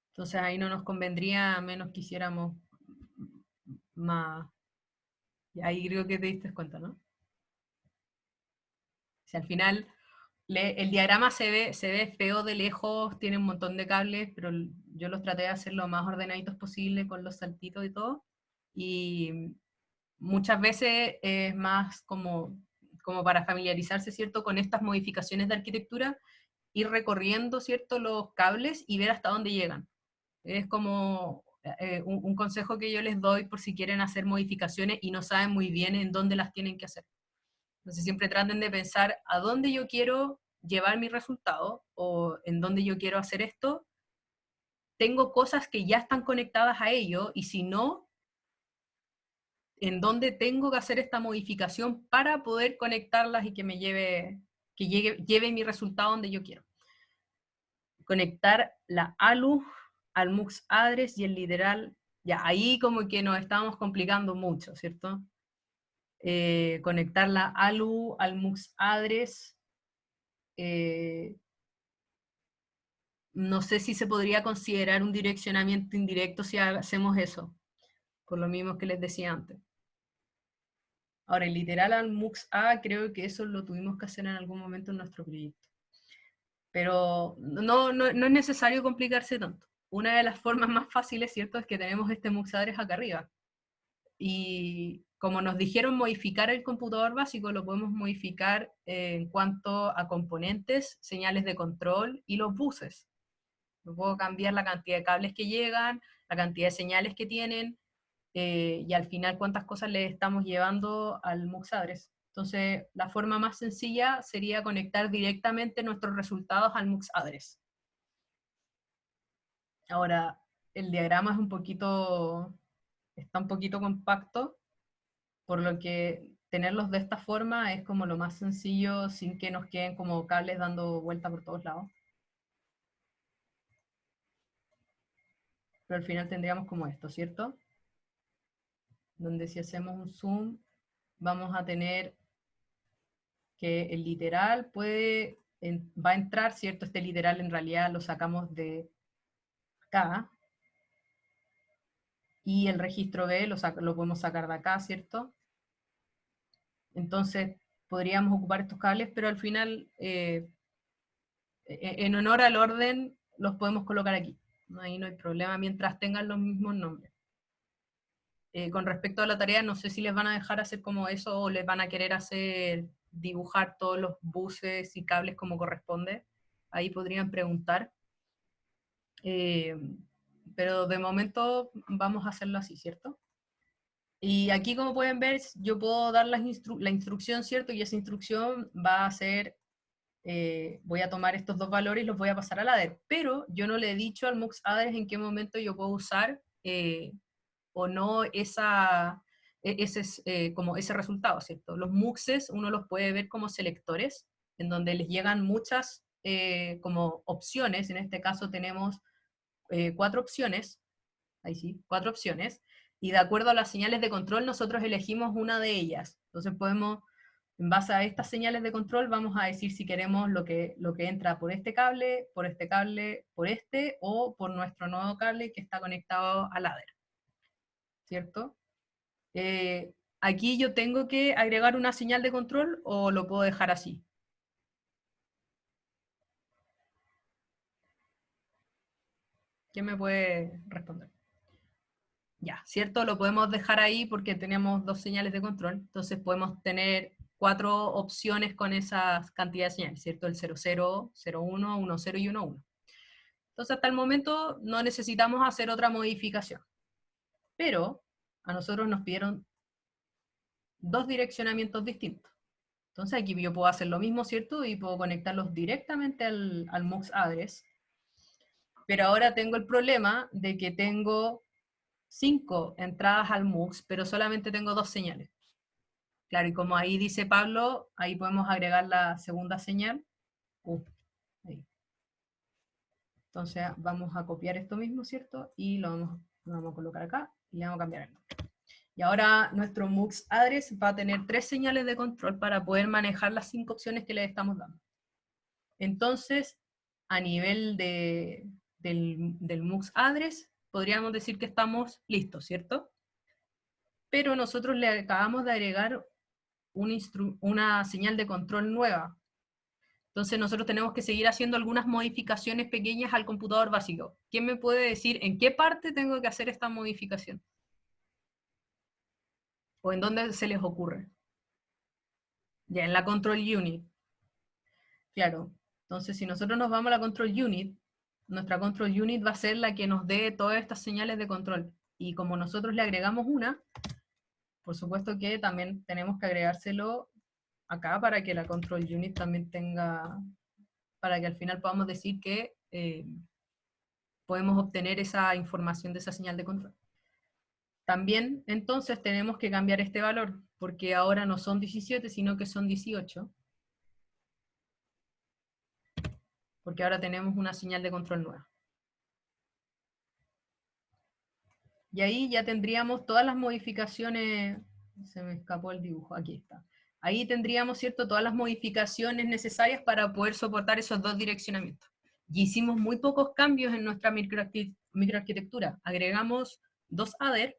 [SPEAKER 1] Entonces ahí no nos convendría, a menos que hiciéramos más. Y ahí creo que te diste cuenta, ¿no? Si al final el diagrama se ve feo de lejos, tiene un montón de cables, pero yo los traté de hacer lo más ordenaditos posible con los saltitos y todo. Y muchas veces es más como para familiarizarse, ¿cierto?, con estas modificaciones de arquitectura, ir recorriendo, ¿cierto?, los cables y ver hasta dónde llegan. Es como un consejo que yo les doy por si quieren hacer modificaciones y no saben muy bien en dónde las tienen que hacer. Entonces siempre traten de pensar a dónde yo quiero llevar mi resultado o en dónde yo quiero hacer esto. Tengo cosas que ya están conectadas a ello y si no, en dónde tengo que hacer esta modificación para poder conectarlas y que me lleve mi resultado donde yo quiero. Conectar la ALU al MUX address y el literal, ya ahí como que nos estamos complicando mucho, ¿cierto? Conectar la ALU al MUX address, no sé si se podría considerar un direccionamiento indirecto si hacemos eso, por lo mismo que les decía antes. Ahora, el literal al MUX A, creo que eso lo tuvimos que hacer en algún momento en nuestro proyecto. Pero no es necesario complicarse tanto. Una de las formas más fáciles, ¿cierto?, es que tenemos este MUX address acá arriba. Y como nos dijeron modificar el computador básico, lo podemos modificar en cuanto a componentes, señales de control y los buses. Puedo cambiar la cantidad de cables que llegan, la cantidad de señales que tienen, y al final cuántas cosas le estamos llevando al MUX address. Entonces, la forma más sencilla sería conectar directamente nuestros resultados al MUX address. Ahora, el diagrama es está un poquito compacto, por lo que tenerlos de esta forma es como lo más sencillo, sin que nos queden como cables dando vuelta por todos lados. Pero al final tendríamos como esto, ¿cierto? Donde si hacemos un zoom, vamos a tener que el literal va a entrar, ¿cierto? Este literal en realidad lo sacamos de acá, y el registro B lo podemos sacar de acá, ¿cierto? Entonces podríamos ocupar estos cables, pero al final, en honor al orden, los podemos colocar aquí. Ahí no hay problema, mientras tengan los mismos nombres. Con respecto a la tarea, no sé si les van a dejar hacer como eso, o les van a querer dibujar todos los buses y cables como corresponde. Ahí podrían preguntar. Pero de momento vamos a hacerlo así, ¿cierto? Y aquí, como pueden ver, yo puedo dar la instrucción, ¿cierto? Y esa instrucción va a ser, voy a tomar estos dos valores y los voy a pasar al adder. Pero yo no le he dicho al MUX address en qué momento yo puedo usar o no como ese resultado, ¿cierto? Los MUXes uno los puede ver como selectores, en donde les llegan muchas como opciones. En este caso tenemos 4 opciones, ahí sí, 4 opciones, y de acuerdo a las señales de control nosotros elegimos una de ellas. Entonces podemos, en base a estas señales de control, vamos a decir si queremos lo que entra por este cable, por este, o por nuestro nuevo cable que está conectado al ladder, ¿cierto? Aquí yo tengo que agregar una señal de control o lo puedo dejar así. ¿Quién me puede responder? Ya, ¿cierto? Lo podemos dejar ahí porque tenemos 2 señales de control, entonces podemos tener 4 opciones con esas cantidades de señales, ¿cierto? El 00, 01, 10 y 11. Entonces, hasta el momento no necesitamos hacer otra modificación. Pero a nosotros nos pidieron 2 direccionamientos distintos. Entonces aquí yo puedo hacer lo mismo, ¿cierto? Y puedo conectarlos directamente al MUX address. Pero ahora tengo el problema de que tengo 5 entradas al MUX, pero solamente tengo 2 señales. Claro, y como ahí dice Pablo, ahí podemos agregar la segunda señal. Ahí. Entonces vamos a copiar esto mismo, ¿cierto? Y lo vamos a colocar acá y le vamos a cambiar el nombre. Y ahora nuestro MUX address va a tener 3 señales de control para poder manejar las 5 opciones que le estamos dando. Entonces, a nivel del MUX address, podríamos decir que estamos listos, ¿cierto? Pero nosotros le acabamos de agregar una señal de control nueva. Entonces nosotros tenemos que seguir haciendo algunas modificaciones pequeñas al computador básico. ¿Quién me puede decir en qué parte tengo que hacer esta modificación? ¿O en dónde se les ocurre? Ya, en la control unit. Claro. Entonces, si nosotros nos vamos a la control unit, nuestra control unit va a ser la que nos dé todas estas señales de control. Y como nosotros le agregamos una, por supuesto que también tenemos que agregárselo acá para que la control unit también tenga, para que al final podamos decir que podemos obtener esa información de esa señal de control. También, entonces, tenemos que cambiar este valor, porque ahora no son 17, sino que son 18. Porque ahora tenemos una señal de control nueva. Y ahí ya tendríamos todas las modificaciones, se me escapó el dibujo, aquí está. Ahí tendríamos, ¿cierto?, todas las modificaciones necesarias para poder soportar esos 2 direccionamientos. Y hicimos muy pocos cambios en nuestra microarquitectura. Agregamos 2 adder,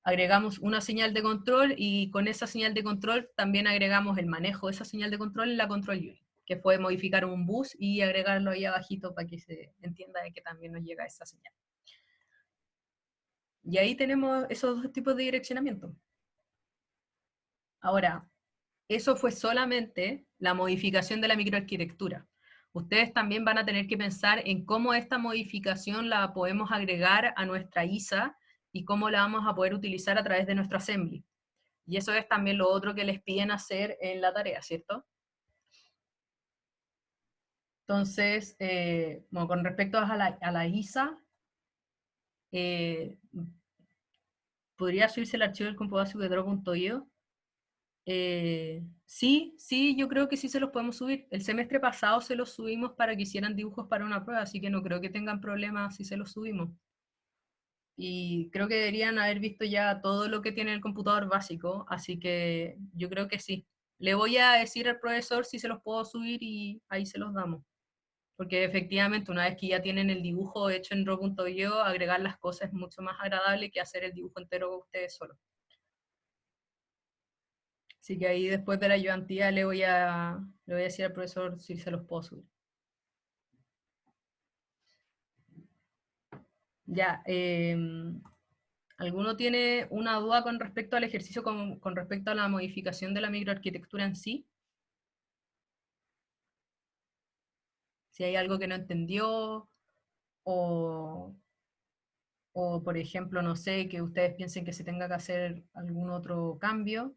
[SPEAKER 1] agregamos una señal de control, y con esa señal de control también agregamos el manejo de esa señal de control en la control unit, que fue modificar un bus y agregarlo ahí abajito para que se entienda de que también nos llega esa señal. Y ahí tenemos esos 2 tipos de direccionamiento. Ahora, eso fue solamente la modificación de la microarquitectura. Ustedes también van a tener que pensar en cómo esta modificación la podemos agregar a nuestra ISA y cómo la vamos a poder utilizar a través de nuestro assembly. Y eso es también lo otro que les piden hacer en la tarea, ¿cierto? Entonces, bueno, con respecto a la ISA, ¿podría subirse el archivo del computador subedro.io? Sí, yo creo que sí se los podemos subir. El semestre pasado se los subimos para que hicieran dibujos para una prueba, así que no creo que tengan problemas si se los subimos. Y creo que deberían haber visto ya todo lo que tiene el computador básico, así que yo creo que sí. Le voy a decir al profesor si se los puedo subir y ahí se los damos. Porque efectivamente, una vez que ya tienen el dibujo hecho en Draw.io, agregar las cosas es mucho más agradable que hacer el dibujo entero ustedes solos. Así que ahí después de la ayudantía le voy a decir al profesor si se los puedo subir. Ya, ¿alguno tiene una duda con respecto al ejercicio, con respecto a la modificación de la microarquitectura en sí? Si hay algo que no entendió, o por ejemplo, no sé, que ustedes piensen que se tenga que hacer algún otro cambio,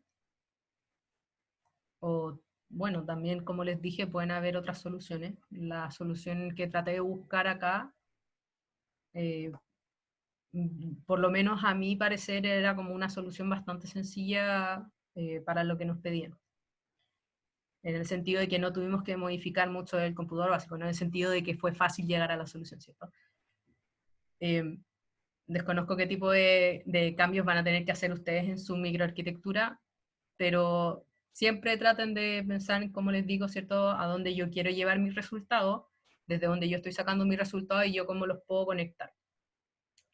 [SPEAKER 1] o bueno, también como les dije, pueden haber otras soluciones. La solución que traté de buscar acá, por lo menos a mi parecer, era como una solución bastante sencilla para lo que nos pedían. En el sentido de que no tuvimos que modificar mucho el computador básico, no en el sentido de que fue fácil llegar a la solución, ¿cierto? Desconozco qué tipo de cambios van a tener que hacer ustedes en su microarquitectura, pero siempre traten de pensar, como les digo, ¿cierto?, a dónde yo quiero llevar mis resultados, desde donde yo estoy sacando mis resultados y yo cómo los puedo conectar.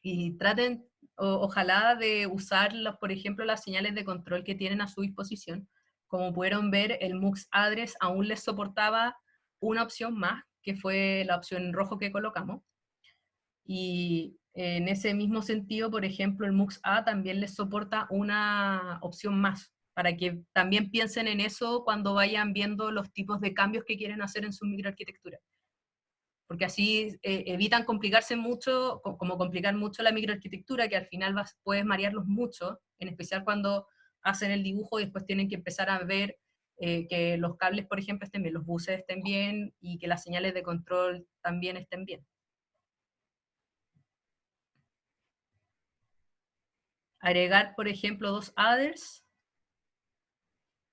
[SPEAKER 1] Y traten, ojalá, de usar, por ejemplo, las señales de control que tienen a su disposición. Como pudieron ver, el MUX address aún les soportaba una opción más, que fue la opción en rojo que colocamos. Y en ese mismo sentido, por ejemplo, el MUX A también les soporta una opción más, para que también piensen en eso cuando vayan viendo los tipos de cambios que quieren hacer en su microarquitectura. porque así evitan complicarse mucho, como complicar mucho la microarquitectura, que al final puedes marearlos mucho, en especial cuando hacen el dibujo y después tienen que empezar a ver que los cables, por ejemplo, estén bien, los buses estén bien, y que las señales de control también estén bien. Agregar, por ejemplo, 2 adders,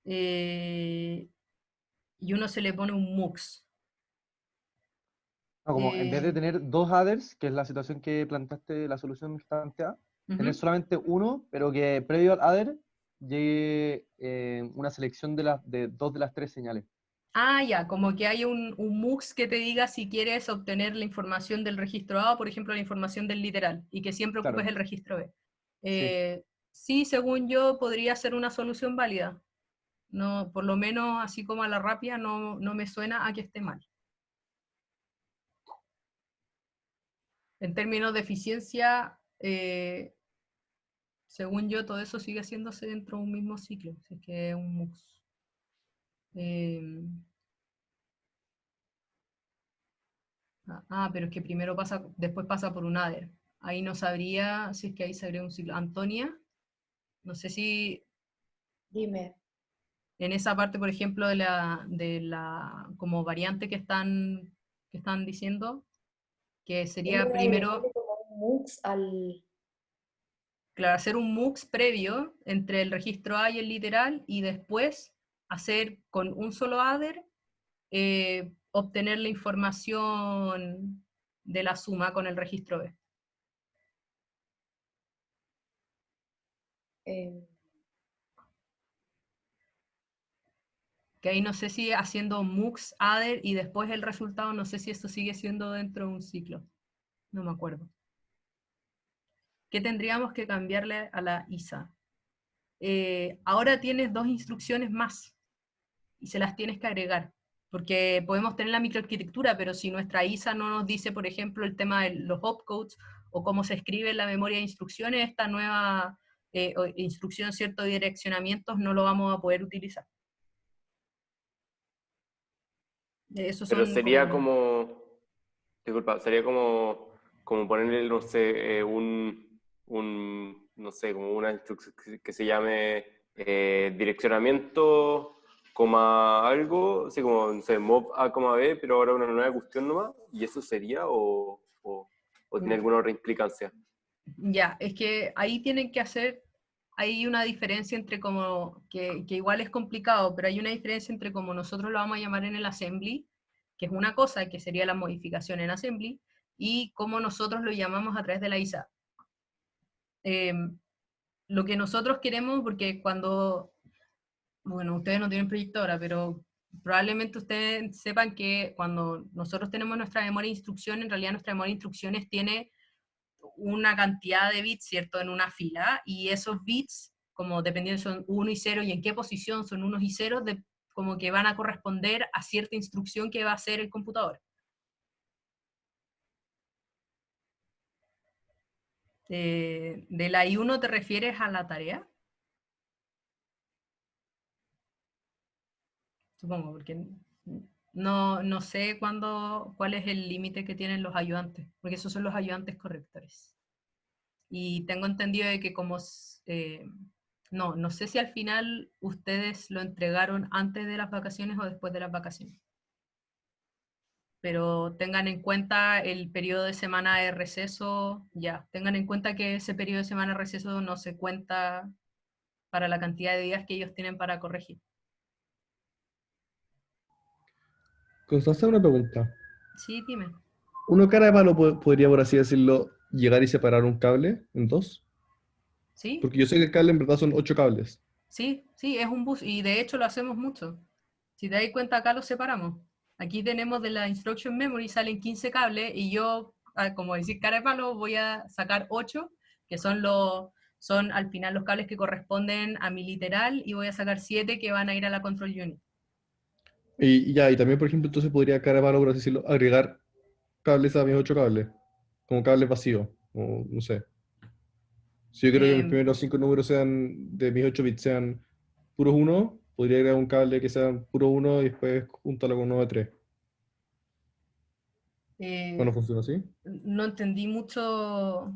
[SPEAKER 1] y uno se le pone un mux.
[SPEAKER 4] No, como en vez de tener 2 adders, que es la situación que planteaste, la solución que está planteada, tener solamente uno, pero que previo al adder llegue una selección de 2 de las 3 señales.
[SPEAKER 1] Ah, ya, como que hay un MUX que te diga si quieres obtener la información del registro A, por ejemplo, la información del literal, y que siempre ocupes
[SPEAKER 4] Claro.
[SPEAKER 1] el registro B.
[SPEAKER 4] Sí.
[SPEAKER 1] Sí, según yo, podría ser una solución válida. No, por lo menos, así como a la rápida, no me suena a que esté mal. En términos de eficiencia, según yo, todo eso sigue haciéndose dentro de un mismo ciclo, si es que es un MUX. Pero es que primero después pasa por un adder. Ahí no sabría si es que ahí se agrega un ciclo. Antonia, no sé si
[SPEAKER 5] Dime.
[SPEAKER 1] en esa parte, por ejemplo, de la como variante que están diciendo, que
[SPEAKER 5] Es lo
[SPEAKER 1] sería
[SPEAKER 5] de
[SPEAKER 1] primero,
[SPEAKER 5] agregarle como un MUX al...
[SPEAKER 1] claro, hacer un MUX previo entre el registro A y el literal, y después hacer con un solo adder, obtener la información de la suma con el registro B. Que ahí no sé si haciendo MUX, adder y después el resultado, no sé si esto sigue siendo dentro de un ciclo. No me acuerdo. ¿Qué tendríamos que cambiarle a la ISA? Ahora tienes 2 instrucciones más y se las tienes que agregar. Porque podemos tener la microarquitectura, pero si nuestra ISA no nos dice, por ejemplo, el tema de los opcodes o cómo se escribe en la memoria de instrucciones, esta nueva instrucción, cierto, de direccionamientos, no lo vamos a poder utilizar. Esos
[SPEAKER 2] Pero
[SPEAKER 1] son
[SPEAKER 2] sería
[SPEAKER 1] como...
[SPEAKER 2] como, disculpa, sería como ponerle, no sé, no sé, como una instrucción que se llame direccionamiento, coma algo, así como, no sé, mob A, B, pero ahora una nueva cuestión nomás, y eso sería, o tiene alguna otra implicancia.
[SPEAKER 1] Ya, es que ahí tienen que hacer, hay una diferencia entre como, que igual es complicado, pero hay una diferencia entre como nosotros lo vamos a llamar en el assembly, que es una cosa, que sería la modificación en assembly, y como nosotros lo llamamos a través de la ISA. Lo que nosotros queremos, porque bueno, ustedes no tienen proyecto ahora, pero probablemente ustedes sepan que cuando nosotros tenemos nuestra memoria de instrucción, en realidad nuestra memoria de instrucciones tiene una cantidad de bits, ¿cierto?, en una fila, y esos bits, como dependiendo son 1 y 0, y en qué posición son unos y ceros, como que van a corresponder a cierta instrucción que va a hacer el computador. ¿De la I1 te refieres a la tarea? Supongo, porque no sé cuál es el límite que tienen los ayudantes, porque esos son los ayudantes correctores. Y tengo entendido de que no sé si al final ustedes lo entregaron antes de las vacaciones o después de las vacaciones. Pero tengan en cuenta el periodo de semana de receso, tengan en cuenta que ese periodo de semana de receso no se cuenta para la cantidad de días que ellos tienen para corregir.
[SPEAKER 8] Constanza, una pregunta.
[SPEAKER 1] Sí, dime.
[SPEAKER 8] ¿Uno cara de palo podría, por así decirlo, llegar y separar un cable en 2?
[SPEAKER 1] ¿Sí?
[SPEAKER 8] Porque yo sé que el cable en verdad son 8 cables.
[SPEAKER 1] Sí, es un bus, y de hecho lo hacemos mucho. Si te das cuenta, acá los separamos. Aquí tenemos de la instruction memory, salen 15 cables, y yo, como decir cara de palo, voy a sacar 8, que son al final los cables que corresponden a mi literal, y voy a sacar 7 que van a ir a la control unit.
[SPEAKER 8] Y también, por ejemplo, entonces podría cara de palo, por así decirlo, agregar cables a mis 8 cables. Como cables vacíos. O no sé. Si yo quiero que mis
[SPEAKER 1] Eh,
[SPEAKER 8] primeros 5 números sean, de mis 8 bits sean puros 1, podría agregar un cable que sea puro 1 y después júntalo con uno de 3. ¿O no funciona así?
[SPEAKER 1] No entendí mucho,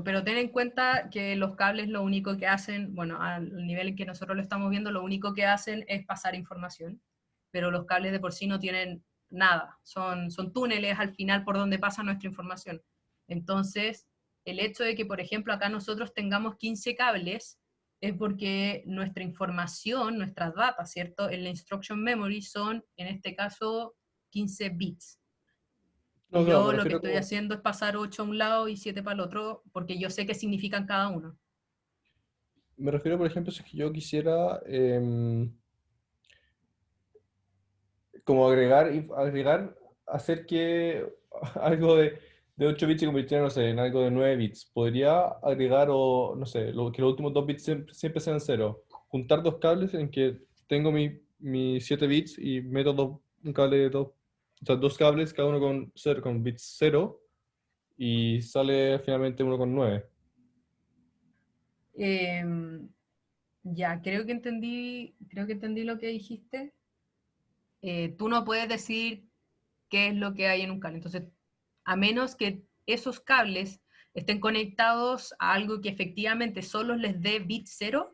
[SPEAKER 1] pero ten en cuenta que los cables lo único que hacen, bueno, al nivel en que nosotros lo estamos viendo, lo único que hacen es pasar información, pero los cables de por sí no tienen nada, son túneles al final por donde pasa nuestra información. Entonces, el hecho de que, por ejemplo, acá nosotros tengamos 15 cables, es porque nuestra información, nuestras datas, ¿cierto? En la instruction memory son, en este caso, 15 bits.
[SPEAKER 8] No,
[SPEAKER 1] Y
[SPEAKER 8] claro,
[SPEAKER 1] yo
[SPEAKER 8] me
[SPEAKER 1] lo que
[SPEAKER 8] refiero
[SPEAKER 1] estoy
[SPEAKER 8] como,
[SPEAKER 1] haciendo es pasar 8 a un lado y 7 para el otro, porque yo sé qué significan cada uno.
[SPEAKER 8] me refiero, por ejemplo, si es que yo quisiera como agregar, hacer que algo de 8 bits se convirtiera, no sé, en algo de 9 bits. Podría agregar, o no sé, que los últimos 2 bits siempre sean 0. Juntar dos cables en que tengo mi 7 bits y meto un cable de dos, o sea, dos cables, cada uno con 0, con bits 0, y sale finalmente uno con 9.
[SPEAKER 1] Em, ya, creo que entendí lo que dijiste. Tú no puedes decir qué es lo que hay en un cable. Entonces, a menos que esos cables estén conectados a algo que efectivamente solo les dé bit 0,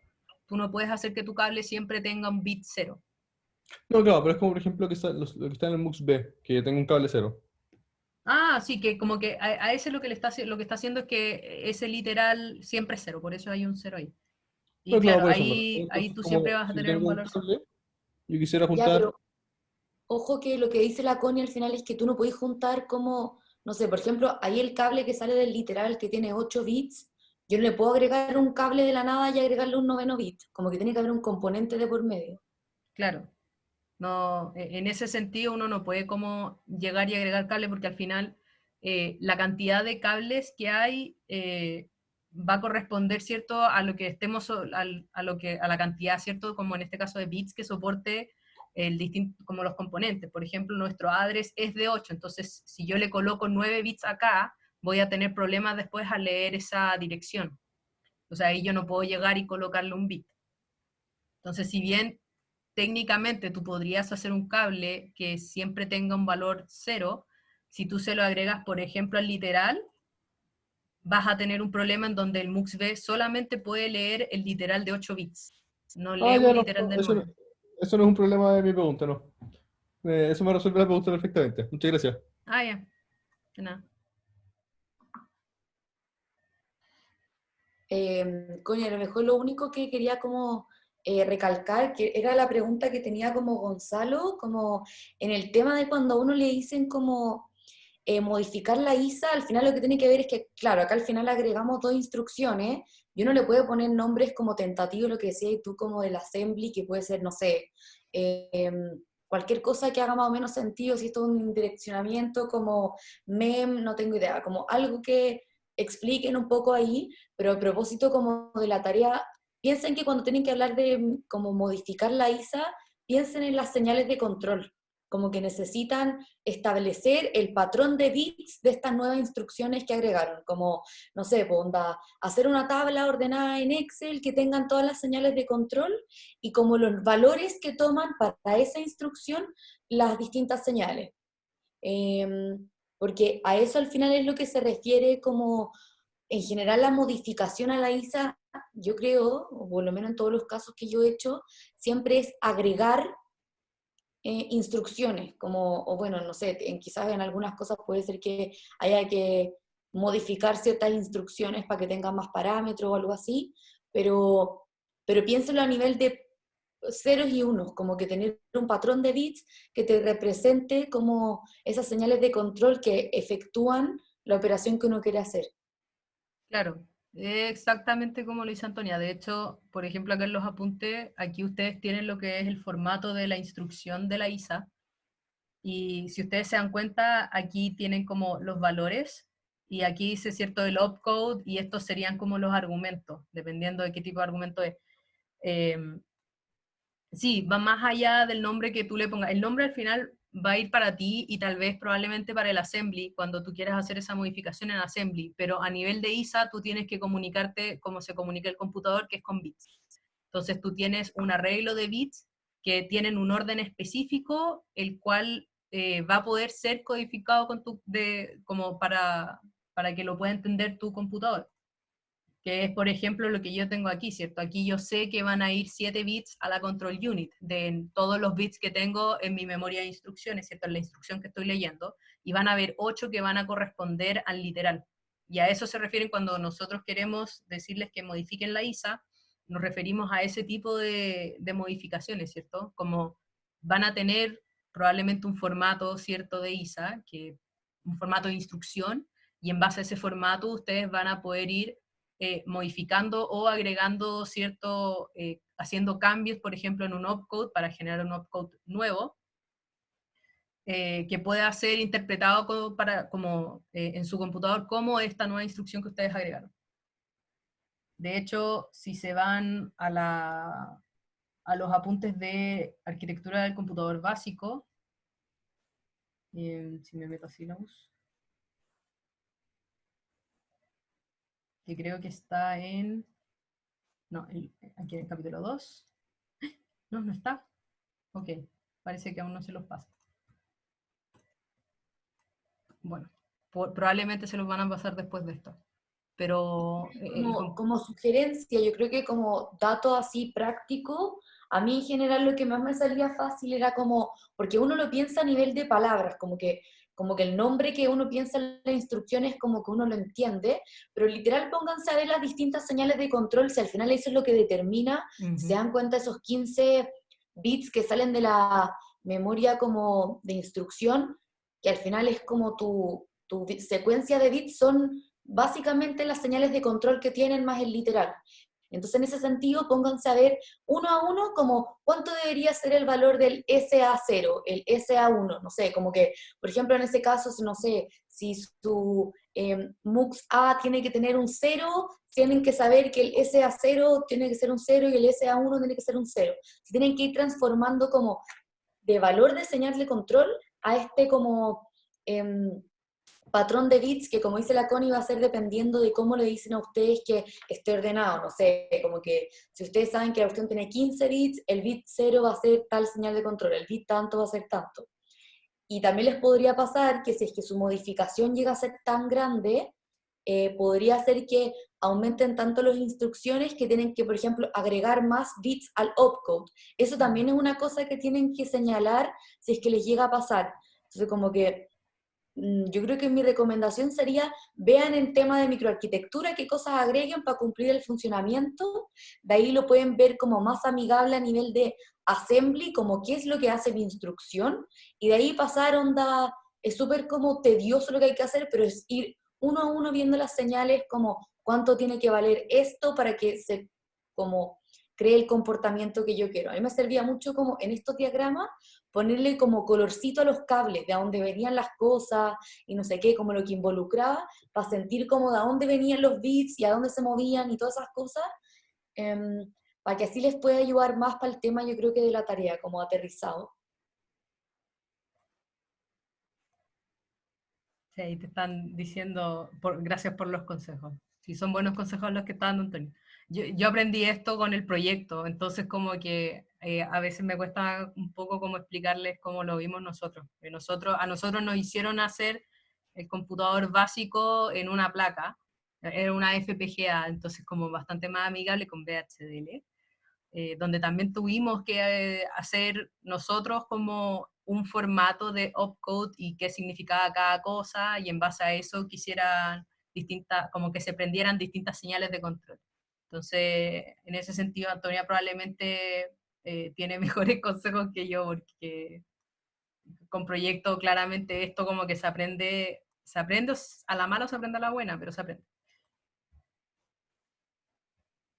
[SPEAKER 1] tú no puedes hacer que tu cable siempre tenga un bit 0.
[SPEAKER 8] No, claro, pero es como por ejemplo lo que está en el MUX B, que tengo un cable 0.
[SPEAKER 1] Ah, sí, que como que a ese lo que lo que está haciendo es que ese literal siempre es 0, por eso hay un 0 ahí. Y
[SPEAKER 8] No, claro,
[SPEAKER 1] claro,
[SPEAKER 8] por eso.
[SPEAKER 1] ahí
[SPEAKER 8] Entonces,
[SPEAKER 1] tú siempre
[SPEAKER 8] como
[SPEAKER 1] vas a
[SPEAKER 8] si yo
[SPEAKER 1] tener un
[SPEAKER 8] tengo un
[SPEAKER 1] valor 0.
[SPEAKER 8] cable, yo quisiera
[SPEAKER 5] Ya,
[SPEAKER 8] juntar.
[SPEAKER 5] pero ojo que lo que dice la Connie al final es que tú no podés juntar como, no sé, por ejemplo, ahí el cable que sale del literal que tiene 8 bits, yo no le puedo agregar un cable de la nada y agregarle un noveno bit, como que tiene que haber un componente de por medio.
[SPEAKER 1] Claro, no, en ese sentido uno no puede como llegar y agregar cable porque al final la cantidad de cables que hay va a corresponder, ¿cierto? A lo que estemos, a la cantidad, ¿cierto? Como en este caso de bits que soporte como los componentes. Por ejemplo, nuestro address es de 8, entonces si yo le coloco 9 bits acá, voy a tener problemas después al leer esa dirección. O sea, ahí yo no puedo llegar y colocarle un bit. Entonces, si bien técnicamente tú podrías hacer un cable que siempre tenga un valor 0, si tú se lo agregas, por ejemplo, al literal, vas a tener un problema en donde el MUX-B solamente puede leer el literal de 8 bits, no
[SPEAKER 8] Ah,
[SPEAKER 1] lee
[SPEAKER 8] ya
[SPEAKER 1] un
[SPEAKER 8] no,
[SPEAKER 1] literal de
[SPEAKER 8] eso,
[SPEAKER 1] 9.
[SPEAKER 8] eso no es un problema de mi pregunta, no. Eso me resuelve la pregunta perfectamente. Muchas gracias.
[SPEAKER 1] Ah, ya, de nada.
[SPEAKER 5] Coño, a lo mejor lo único que quería como recalcar, que era la pregunta que tenía como Gonzalo, como en el tema de cuando a uno le dicen como modificar la ISA, al final lo que tiene que ver es que, claro, acá al final agregamos dos instrucciones, y uno le puede poner nombres como tentativos, lo que decías tú, como del assembly, que puede ser, no sé, cualquier cosa que haga más o menos sentido, si esto es un direccionamiento como mem, no tengo idea, como algo que expliquen un poco ahí, pero a propósito como de la tarea, piensen que cuando tienen que hablar de como modificar la ISA, piensen en las señales de control, como que necesitan establecer el patrón de bits de estas nuevas instrucciones que agregaron, como, no sé, pues, hacer una tabla ordenada en Excel que tengan todas las señales de control y como los valores que toman para esa instrucción las distintas señales. Porque a eso al final es lo que se refiere como, en general, la modificación a la ISA, yo creo, o por lo menos en todos los casos que yo he hecho, siempre es agregar instrucciones, como, o bueno, no sé, quizás en algunas cosas puede ser que haya que modificar ciertas instrucciones para que tengan más parámetros o algo así, pero piénselo a nivel de ceros y unos, como que tener un patrón de bits que te represente como esas señales de control que efectúan la operación que uno quiere hacer.
[SPEAKER 1] Claro, exactamente como lo dice Antonia. De hecho, por ejemplo, acá en los apuntes, aquí ustedes tienen lo que es el formato de la instrucción de la ISA. Y si ustedes se dan cuenta, aquí tienen como los valores, y aquí dice, ¿cierto?, el opcode, y estos serían como los argumentos, dependiendo de qué tipo de argumento es. Sí, va más allá del nombre que tú le pongas. El nombre al final va a ir para ti y tal vez probablemente para el assembly, cuando tú quieras hacer esa modificación en assembly, pero a nivel de ISA tú tienes que comunicarte como se comunica el computador, que es con bits. Entonces tú tienes un arreglo de bits que tienen un orden específico, el cual va a poder ser codificado como para que lo pueda entender tu computador. Que es, por ejemplo, lo que yo tengo aquí, ¿cierto? Aquí yo sé que van a ir 7 bits a la control unit, de todos los bits que tengo en mi memoria de instrucciones, ¿cierto? En la instrucción que estoy leyendo, y van a haber 8 que van a corresponder al literal. Y a eso se refieren cuando nosotros queremos decirles que modifiquen la ISA, nos referimos a ese tipo de modificaciones, ¿cierto? Como van a tener probablemente un formato, ¿cierto?, de ISA, un formato de instrucción, y en base a ese formato ustedes van a poder ir modificando o agregando haciendo cambios, por ejemplo, en un opcode para generar un opcode nuevo, que pueda ser interpretado en su computador como esta nueva instrucción que ustedes agregaron. De hecho, si se van a los apuntes de arquitectura del computador básico, si me meto a Syllabus, que creo que está no, aquí en el capítulo 2. No, no está. Ok, parece que aún no se los pasa. Bueno, probablemente se los van a pasar después de esto. Pero
[SPEAKER 5] Como sugerencia, yo creo que como dato así práctico, a mí en general lo que más me salía fácil era como, porque uno lo piensa a nivel de palabras, como que el nombre que uno piensa en la instrucción es como que uno lo entiende, pero literal pónganse a ver las distintas señales de control, si al final eso es lo que determina, se dan cuenta esos 15 bits que salen de la memoria como de instrucción, que al final es como tu secuencia de bits son básicamente las señales de control que tienen más el literal. Entonces, en ese sentido, pónganse a ver uno a uno como cuánto debería ser el valor del SA0, el SA1, no sé, como que, por ejemplo, en ese caso, no sé, si su MUX A tiene que tener un 0, tienen que saber que el SA0 tiene que ser un 0 y el SA1 tiene que ser un 0. Se tienen que ir transformando como de valor de señal de control a este como patrón de bits que, como dice la Connie, va a ser dependiendo de cómo le dicen a ustedes que esté ordenado. No sé, como que si ustedes saben que la cuestión tiene 15 bits, el bit 0 va a ser tal señal de control, el bit tanto va a ser tanto. Y también les podría pasar que si es que su modificación llega a ser tan grande, podría ser que aumenten tanto las instrucciones que tienen que, por ejemplo, agregar más bits al opcode. Eso también es una cosa que tienen que señalar si es que les llega a pasar. Entonces, como que yo creo que mi recomendación sería, vean en tema de microarquitectura qué cosas agreguen para cumplir el funcionamiento, de ahí lo pueden ver como más amigable a nivel de assembly, como qué es lo que hace mi instrucción, y de ahí pasar onda, es súper como tedioso lo que hay que hacer, pero es ir uno a uno viendo las señales como cuánto tiene que valer esto para que se como cree el comportamiento que yo quiero. A mí me servía mucho como en estos diagramas ponerle como colorcito a los cables, de a dónde venían las cosas y no sé qué, como lo que involucraba, para sentir como de a dónde venían los bits y a dónde se movían y todas esas cosas, para que así les pueda ayudar más para el tema, yo creo que de la tarea, como aterrizado.
[SPEAKER 1] Sí, ahí te están diciendo, gracias por los consejos. Sí, son buenos consejos los que está dando Antonio. Yo aprendí esto con el proyecto, entonces como que a veces me cuesta un poco como explicarles cómo lo vimos nosotros. A nosotros nos hicieron hacer el computador básico en una placa, era una FPGA, entonces como bastante más amigable con VHDL, donde también tuvimos que hacer nosotros como un formato de opcode y qué significaba cada cosa, y en base a eso quisieran como que se prendieran distintas señales de control. Entonces, en ese sentido, Antonia probablemente tiene mejores consejos que yo, porque con proyecto claramente esto como que se aprende a la mala o se aprende a la buena, pero se aprende.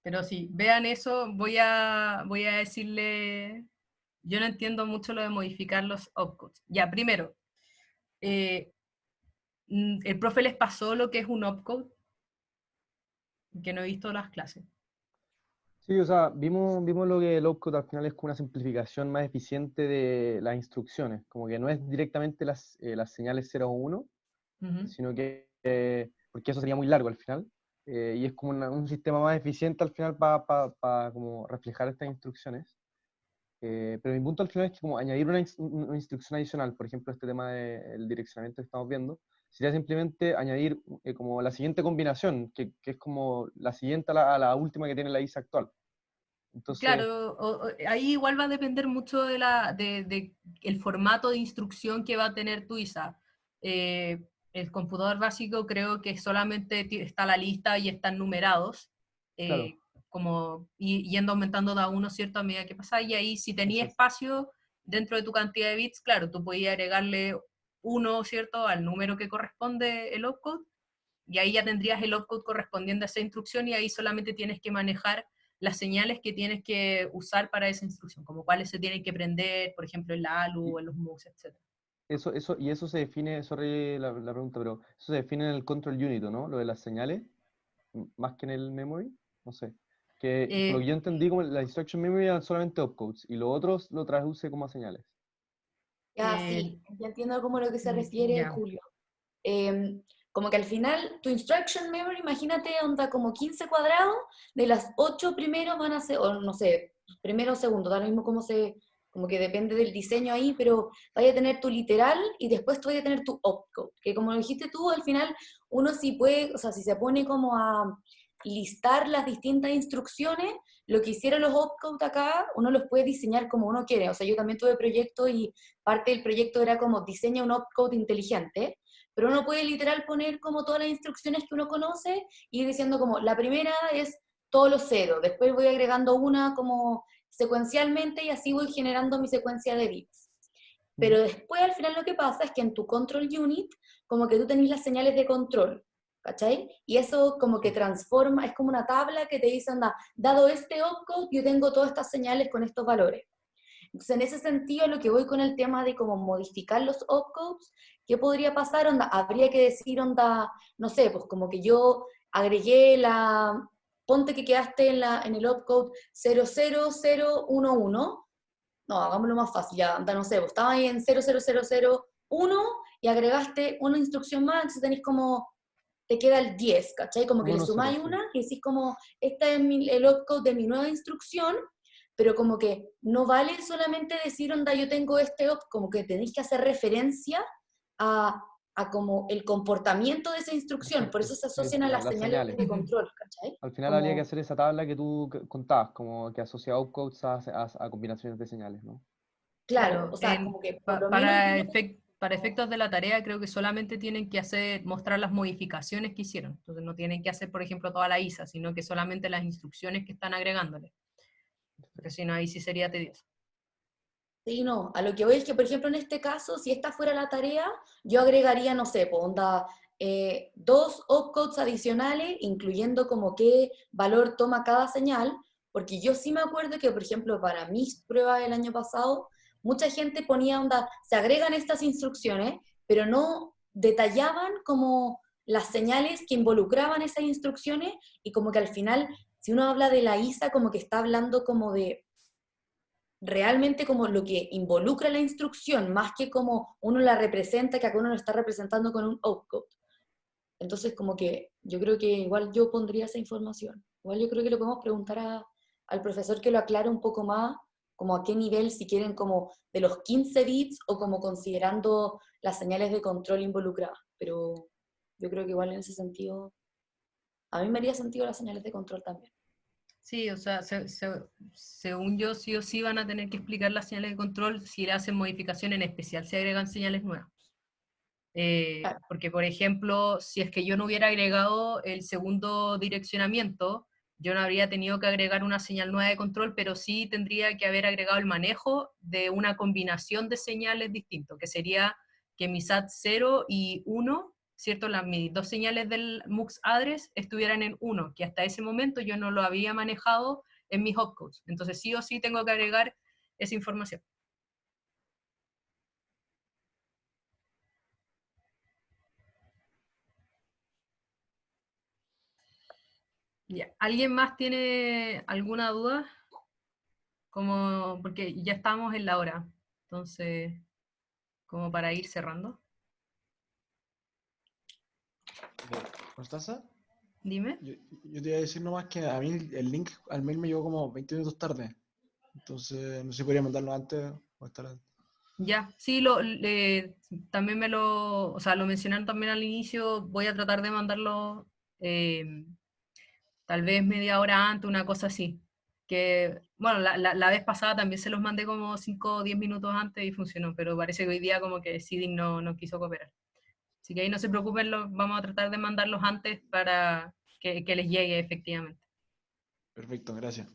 [SPEAKER 1] Pero sí, vean eso, voy a decirle, yo no entiendo mucho lo de modificar los opcodes. Ya, primero, el profe les pasó lo que es un opcode, que no he visto las clases.
[SPEAKER 4] Sí, o sea, vimos lo que el opcode al final es como una simplificación más eficiente de las instrucciones, como que no es directamente las señales 0 o 1, sino que, porque eso sería muy largo al final, y es como un sistema más eficiente al final para como reflejar estas instrucciones. Pero mi punto al final es que como añadir una instrucción adicional, por ejemplo, este tema del direccionamiento que estamos viendo, sería simplemente añadir como la siguiente combinación, que es como la siguiente a la última que tiene la ISA actual. Entonces,
[SPEAKER 1] Claro, ahí igual va a depender mucho de el formato de instrucción que va a tener tu ISA. El computador básico creo que solamente está la lista y están numerados,
[SPEAKER 4] claro,
[SPEAKER 1] como yendo aumentando de a uno, ¿cierto? A medida que pasa, y ahí si tenía
[SPEAKER 4] eso,
[SPEAKER 1] espacio dentro de tu cantidad de bits, claro, tú podías agregarle uno, ¿cierto? Al número que corresponde el opcode, y ahí ya tendrías el opcode correspondiente a esa instrucción, y ahí solamente tienes que manejar las señales que tienes que usar para esa instrucción, como cuáles se tienen que prender, por ejemplo, en la ALU
[SPEAKER 4] y
[SPEAKER 1] o en los MUX, etc.
[SPEAKER 4] eso se define, sorry la pregunta, pero eso se define en el control unit, ¿no? Lo de las señales, más que en el memory, no sé. Que por lo que yo entendí, como la instruction memory eran solamente opcodes, y lo otro lo traduce como a señales.
[SPEAKER 5] Ya, sí, ya entiendo como lo que se refiere,
[SPEAKER 1] Ya.
[SPEAKER 5] Julio. Como que al final tu instruction memory, imagínate, onda como 15 cuadrados, de las 8 primeros van a ser, o no sé, primero o segundo, da lo mismo como que depende del diseño ahí, pero vaya a tener tu literal y después tú vaya a tener tu opcode, que como lo dijiste tú, al final uno sí puede, o sea, si se pone como a listar las distintas instrucciones, lo que hicieron los opcodes acá, uno los puede diseñar como uno quiere. O sea, yo también tuve proyecto y parte del proyecto era como diseña un opcode inteligente, pero uno puede literal poner como todas las instrucciones que uno conoce y ir diciendo como la primera es todos los ceros, después voy agregando una como secuencialmente y así voy generando mi secuencia de bits. Pero después al final lo que pasa es que en tu control unit como que tú tenés las señales de control, ¿cachai? Y eso como que transforma, es como una tabla que te dice, anda, dado este opcode yo tengo todas estas señales con estos valores. Entonces, en ese sentido, lo que voy con el tema de cómo modificar los opcodes, ¿qué podría pasar? Onda, habría que decir, onda, no sé, pues como que yo agregué ponte que quedaste en el opcode 00011, no, hagámoslo más fácil, ya, anda, no sé, pues estaba ahí en 00001 y agregaste una instrucción más, entonces tenéis como, te queda el 10, ¿cachai? Como que le
[SPEAKER 4] 1-0,
[SPEAKER 5] sumáis
[SPEAKER 4] sí.
[SPEAKER 5] una y decís como, esta es el opcode de mi nueva instrucción, pero como que no vale solamente decir, onda, yo tengo este opcode, como que tenéis que hacer referencia a como el comportamiento de esa instrucción, por eso
[SPEAKER 4] Exacto,
[SPEAKER 5] se
[SPEAKER 4] sí,
[SPEAKER 5] asocian a las
[SPEAKER 4] las
[SPEAKER 5] señales
[SPEAKER 4] señales.
[SPEAKER 5] de control, ¿cachai?
[SPEAKER 4] Al final habría que
[SPEAKER 5] Como,
[SPEAKER 4] hacer esa tabla que tú contabas, como que asocia opcodes a combinaciones de señales, ¿no?
[SPEAKER 5] claro,
[SPEAKER 1] Claro,
[SPEAKER 5] o sea, como que por lo menos
[SPEAKER 1] para,
[SPEAKER 5] diría,
[SPEAKER 1] para efectos de la tarea creo que solamente tienen que mostrar las modificaciones que hicieron. Entonces no tienen que hacer, por ejemplo, toda la ISA, sino que solamente las instrucciones que están agregándole. Porque si no, ahí sí sería tedioso.
[SPEAKER 5] sí, no, a lo que voy es que, por ejemplo, en este caso, si esta fuera la tarea, yo agregaría, no sé, pues, onda, 2 opcodes adicionales, incluyendo como qué valor toma cada señal, porque yo sí me acuerdo que, por ejemplo, para mis pruebas del año pasado, mucha gente ponía, onda, se agregan estas instrucciones, pero no detallaban como las señales que involucraban esas instrucciones, y como que al final, si uno habla de la ISA, como que está hablando como de realmente como lo que involucra la instrucción, más que como uno la representa, que acá uno lo está representando con un opcode. Entonces, como que yo creo que igual yo pondría esa información. Igual yo creo que le podemos preguntar al profesor que lo aclare un poco más, como a qué nivel, si quieren como de los 15 bits o como considerando las señales de control involucradas. Pero yo creo que igual en ese sentido, a mí me haría sentido las señales de control también.
[SPEAKER 1] Sí, o sea, según yo, sí o sí van a tener que explicar las señales de control si le hacen modificación, en especial si agregan señales nuevas.
[SPEAKER 5] Claro.
[SPEAKER 1] Porque, por ejemplo, si es que yo no hubiera agregado el segundo direccionamiento, yo no habría tenido que agregar una señal nueva de control, pero sí tendría que haber agregado el manejo de una combinación de señales distintos, que sería que mi SAT 0 y 1, ¿cierto? Mis dos señales del MUX address estuvieran en 1, que hasta ese momento yo no lo había manejado en mis opcodes. Entonces sí o sí tengo que agregar esa información. Ya. ¿Alguien más tiene alguna duda? Como, porque ya estamos en la hora, entonces, como para ir cerrando.
[SPEAKER 9] ¿Constanza?
[SPEAKER 1] Dime.
[SPEAKER 9] Yo te iba a decir nomás que a mí el link al mail me llegó como 20 minutos tarde. Entonces, no sé si podría mandarlo antes o estar antes.
[SPEAKER 1] Ya, sí, también o sea, lo mencionaron también al inicio, voy a tratar de mandarlo tal vez media hora antes, una cosa así. Que, bueno, la vez pasada también se los mandé como 5 o 10 minutos antes y funcionó, pero parece que hoy día como que Seeding no quiso cooperar. Así que ahí no se preocupen, vamos a tratar de mandarlos antes para que les llegue efectivamente.
[SPEAKER 9] Perfecto, gracias.